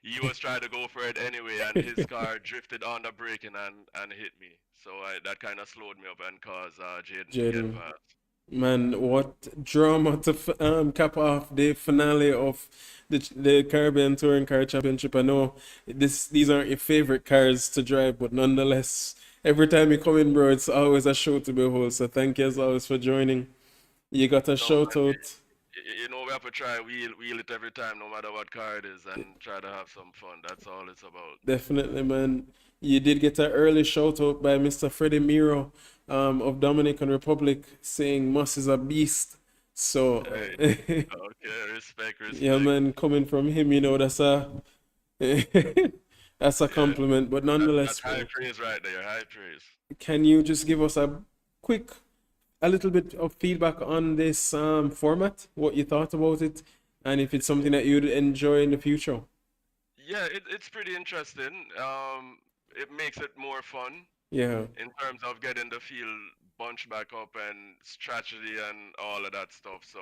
he was trying to go for it anyway, and his car drifted on the braking and hit me. So that kind of slowed me up and caused Jaden to get Jaden. past. Man, what drama to cap off the finale of the Caribbean Touring Car Championship. I know these aren't your favorite cars to drive, but nonetheless, every time you come in, bro, it's always a show to behold. So thank you as always for joining. You got a No, shout man, out. we have to try wheel it every time, no matter what car it is, and try to have some fun. That's all it's about. Definitely, man. You did get an early shout out by Mr. Freddie Miro of Dominican Republic saying Moss is a beast. So, Okay, respect. yeah, man, coming from him, that's a that's a Yeah, compliment. But nonetheless, that's high bro, praise right there. High praise. can you just give us a little bit of feedback on this format? What you thought about it, and if it's something that you'd enjoy in the future? Yeah, it's pretty interesting. It makes it more fun Yeah, in terms of getting the field bunched back up and strategy and all of that stuff. So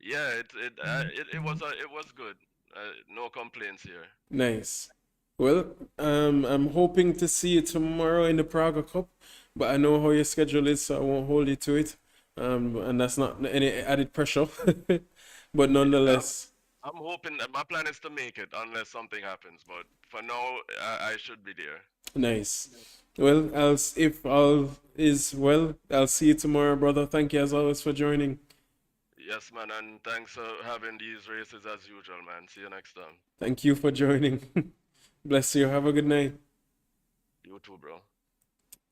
yeah, it was good. No complaints here. nice. Well, I'm hoping to see you tomorrow in the Praga Cup, but I know how your schedule is, so I won't hold you to it. And that's not any added pressure. But I'm, nonetheless, I'm hoping that my plan is to make it unless something happens. But for now, I should be there. nice. Well, if all is well, I'll see you tomorrow, brother. Thank you as always for joining. Yes, man, and thanks for having these races as usual, man. See you next time. Thank you for joining. Bless you. Have a good night. You too, bro.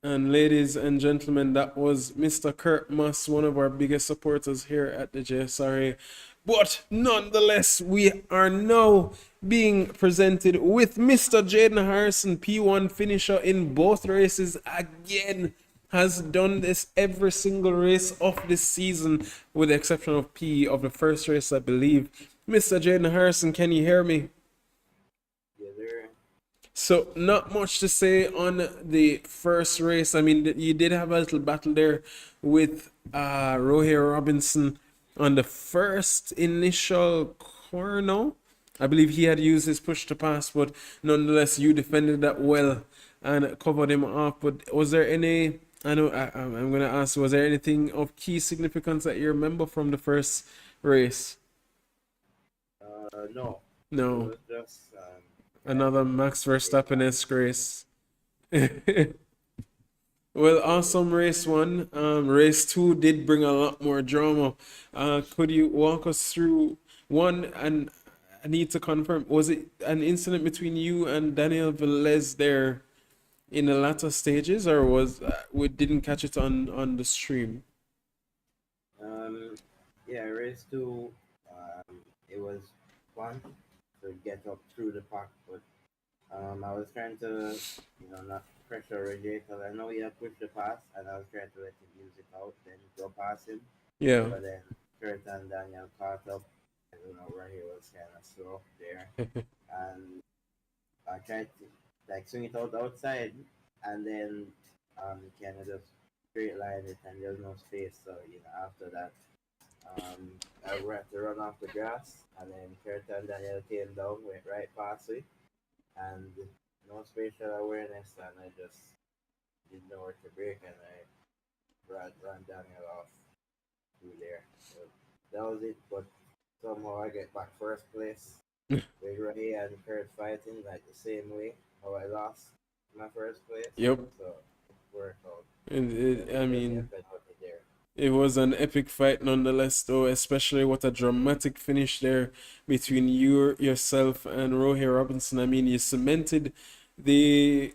And ladies and gentlemen, that was Mr. Kurt Moss, one of our biggest supporters here at the JSRA. But nonetheless, we are now being presented with Mr. Jaden Harrison, P1 finisher in both races again. Has done this every single race of this season, with the exception of P of the first race, I believe. Mr. Jaden Harrison, can you hear me? Yeah, there. So not much to say on the first race. I mean, you did have a little battle there with Rohir Robinson on the first initial corner. I believe he had used his push to pass, but nonetheless, you defended that well and covered him off. But was there any? I know I'm gonna ask. Was there anything of key significance that you remember from the first race? No. No. It was just Another Max Verstappen-esque race. Well, awesome race one. Race two did bring a lot more drama. Could you walk us through one? And I need to confirm, was it an incident between you and Daniel Velez there in the latter stages, or was we didn't catch it on the stream? yeah, race two. It was fun to get up through the pack, but I was trying to, not pressure Reggie because I know he had pushed the pass, and I was trying to let him use it out, then go past him. Yeah. But then Kurt and Daniel caught up, and Reggie was kind of slow there, and I tried to swing it out outside, and then kind of just straight line it, and there's no space. So after that, I had to run off the grass, and then Kurt and Daniel came down, went right past it, and no spatial awareness, and I just didn't know where to brake, and I ran Daniel off through there. So that was it. But somehow I get back first place with Ray and Kurt fighting like the same way how I lost my first place. Yep. So it worked out. I mean, it was an epic fight nonetheless, though, especially what a dramatic finish there between yourself and Rohir Robinson. I mean, you cemented the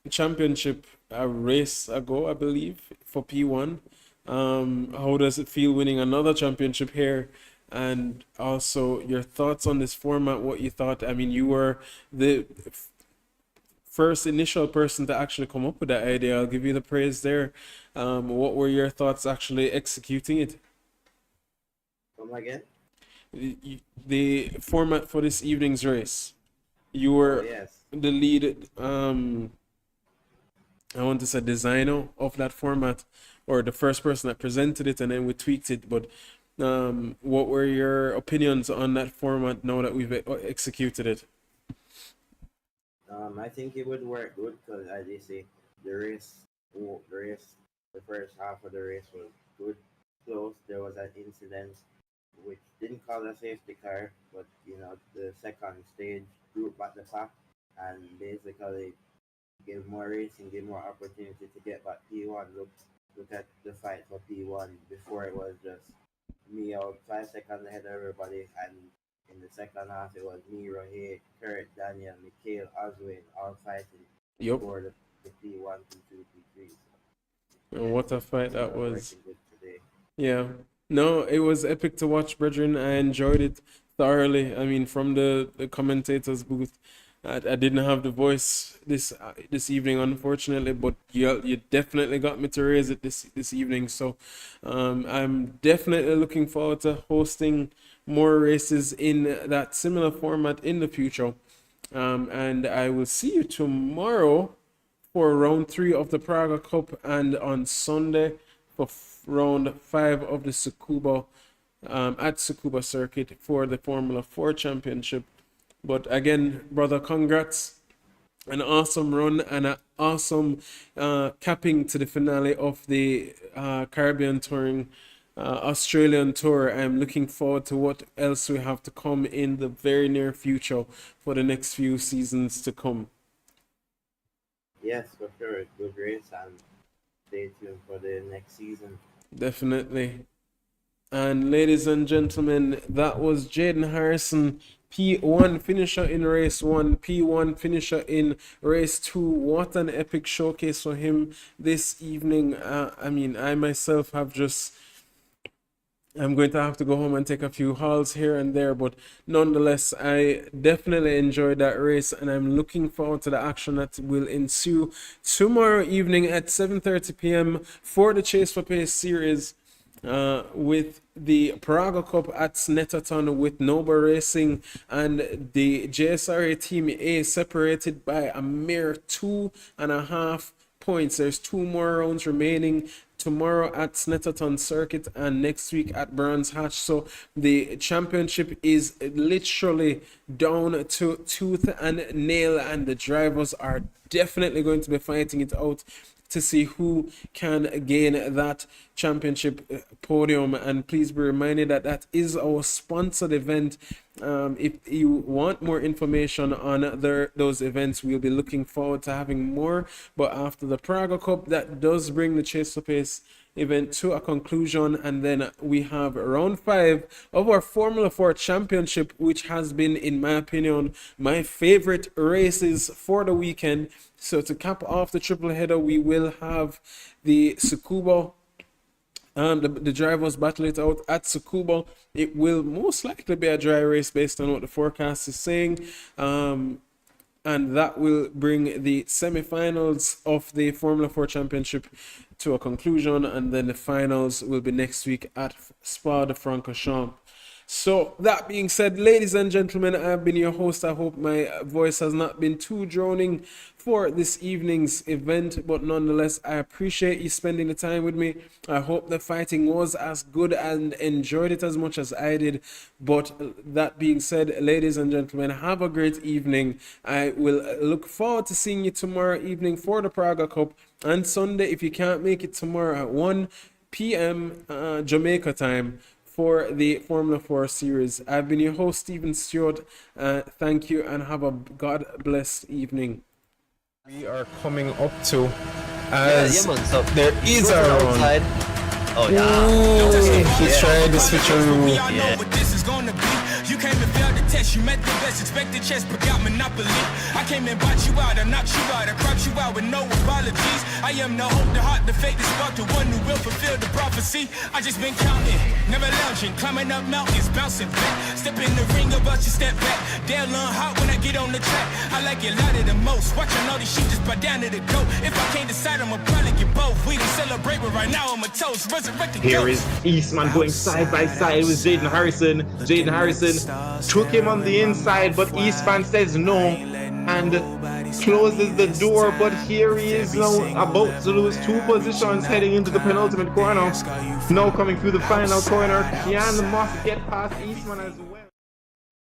championship a race ago, I believe, for P1. How does it feel winning another championship here? And also your thoughts on this format, what you thought. I mean, you were the first initial person to actually come up with that idea. I'll give you the praise there. What were your thoughts actually executing it? Come again? The format for this evening's race. You were the lead, I want to say designer of that format, or the first person that presented it, and then we tweaked it. But what were your opinions on that format now that we've executed it? I think it would work good because, as you say, the first half of the race was good, close. There was an incident which didn't cause a safety car, but the second stage group at the pack and basically give more racing, give more opportunity to get back P1. Look at the fight for P1 before it was just me out 5 seconds ahead of everybody, and in the second half it was me, Rohit, Kurt, Daniel, Mikhail, Oswin, all fighting for the P1, P2, P3. So, what a fight that was. Yeah. No, it was epic to watch, brethren. I enjoyed it thoroughly. I mean, from the commentator's booth, I didn't have the voice this evening, unfortunately, but you definitely got me to raise it this evening. So I'm definitely looking forward to hosting more races in that similar format in the future. And I will see you tomorrow for round 3 of the Praga Cup, and on Sunday for round 5 of the Tsukuba at Tsukuba Circuit for the Formula 4 Championship. But again, brother, congrats. An awesome run and an awesome capping to the finale of the Caribbean Touring Australian Tour. I'm looking forward to what else we have to come in the very near future for the next few seasons to come. Yes, for sure. Good race, and stay tuned for the next season. Definitely. And ladies and gentlemen, that was Jaden Harrison, P1 finisher in race 1, P1 finisher in race 2. What an epic showcase for him this evening. I mean, I myself have just... I'm going to have to go home and take a few hauls here and there, but nonetheless, I definitely enjoyed that race, and I'm looking forward to the action that will ensue tomorrow evening at 7:30 p.m. for the Chase for Pace series, with the Praga Cup at Snetterton with Noble Racing and the JSRA Team A separated by a mere 2.5 points. There's 2 more rounds remaining tomorrow at Snetterton Circuit and next week at Brands Hatch. So the championship is literally down to tooth and nail, and the drivers are definitely going to be fighting it out to see who can gain that championship podium. And please be reminded that that is our sponsored event. If you want more information on those events, we'll be looking forward to having more. But after the Praga Cup, that does bring the Chase for Pace event to a conclusion, and then we have round 5 of our Formula 4 championship, which has been, in my opinion, my favorite races for the weekend. So to cap off the triple header, we will have the Tsukuba, and the drivers battle it out at Tsukuba. It will most likely be a dry race based on what the forecast is saying. And that will bring the semi-finals of the Formula 4 Championship to a conclusion, and then the finals will be next week at Spa-de-Francorchamps. So that being said, ladies and gentlemen, I've been your host. I hope my voice has not been too droning for this evening's event, but nonetheless, I appreciate you spending the time with me. I hope the fighting was as good and enjoyed it as much as I did. But that being said, ladies and gentlemen, have a great evening. I will look forward to seeing you tomorrow evening for the Praga Cup, and Sunday, if you can't make it tomorrow at 1 p.m. Jamaica time, for the Formula 4 series. I've been your host, Stephen Stewart. Thank you and have a God-blessed evening. We are coming up to as so there is a run. outside. Oh yeah. Let's try the switcheroo. You came and failed the test, you met the best, expected chess, but got monopoly. I came and bought you out, I knocked you out, I cropped you out with no apologies. I am the hope, the heart, the fate, the spark, the one who will fulfill the prophecy. I just been counting, never lounging, climbing up mountains, bouncing back. Step in the ring, about you step back. They'll learn hot when I get on the track. I like it louder the most, watching all these sheep just bow down to the goat. If I can't decide, I'ma probably get both. We didn't celebrate, but right now I'm a toast, resurrected. Here is Eastman going side by side with Jaden Harrison. Jaden Harrison took him on the inside, but Eastman says no and closes the door. But here he is now about to lose 2 positions heading into the penultimate corner. Now coming through the final corner, can Moss get past Eastman as well?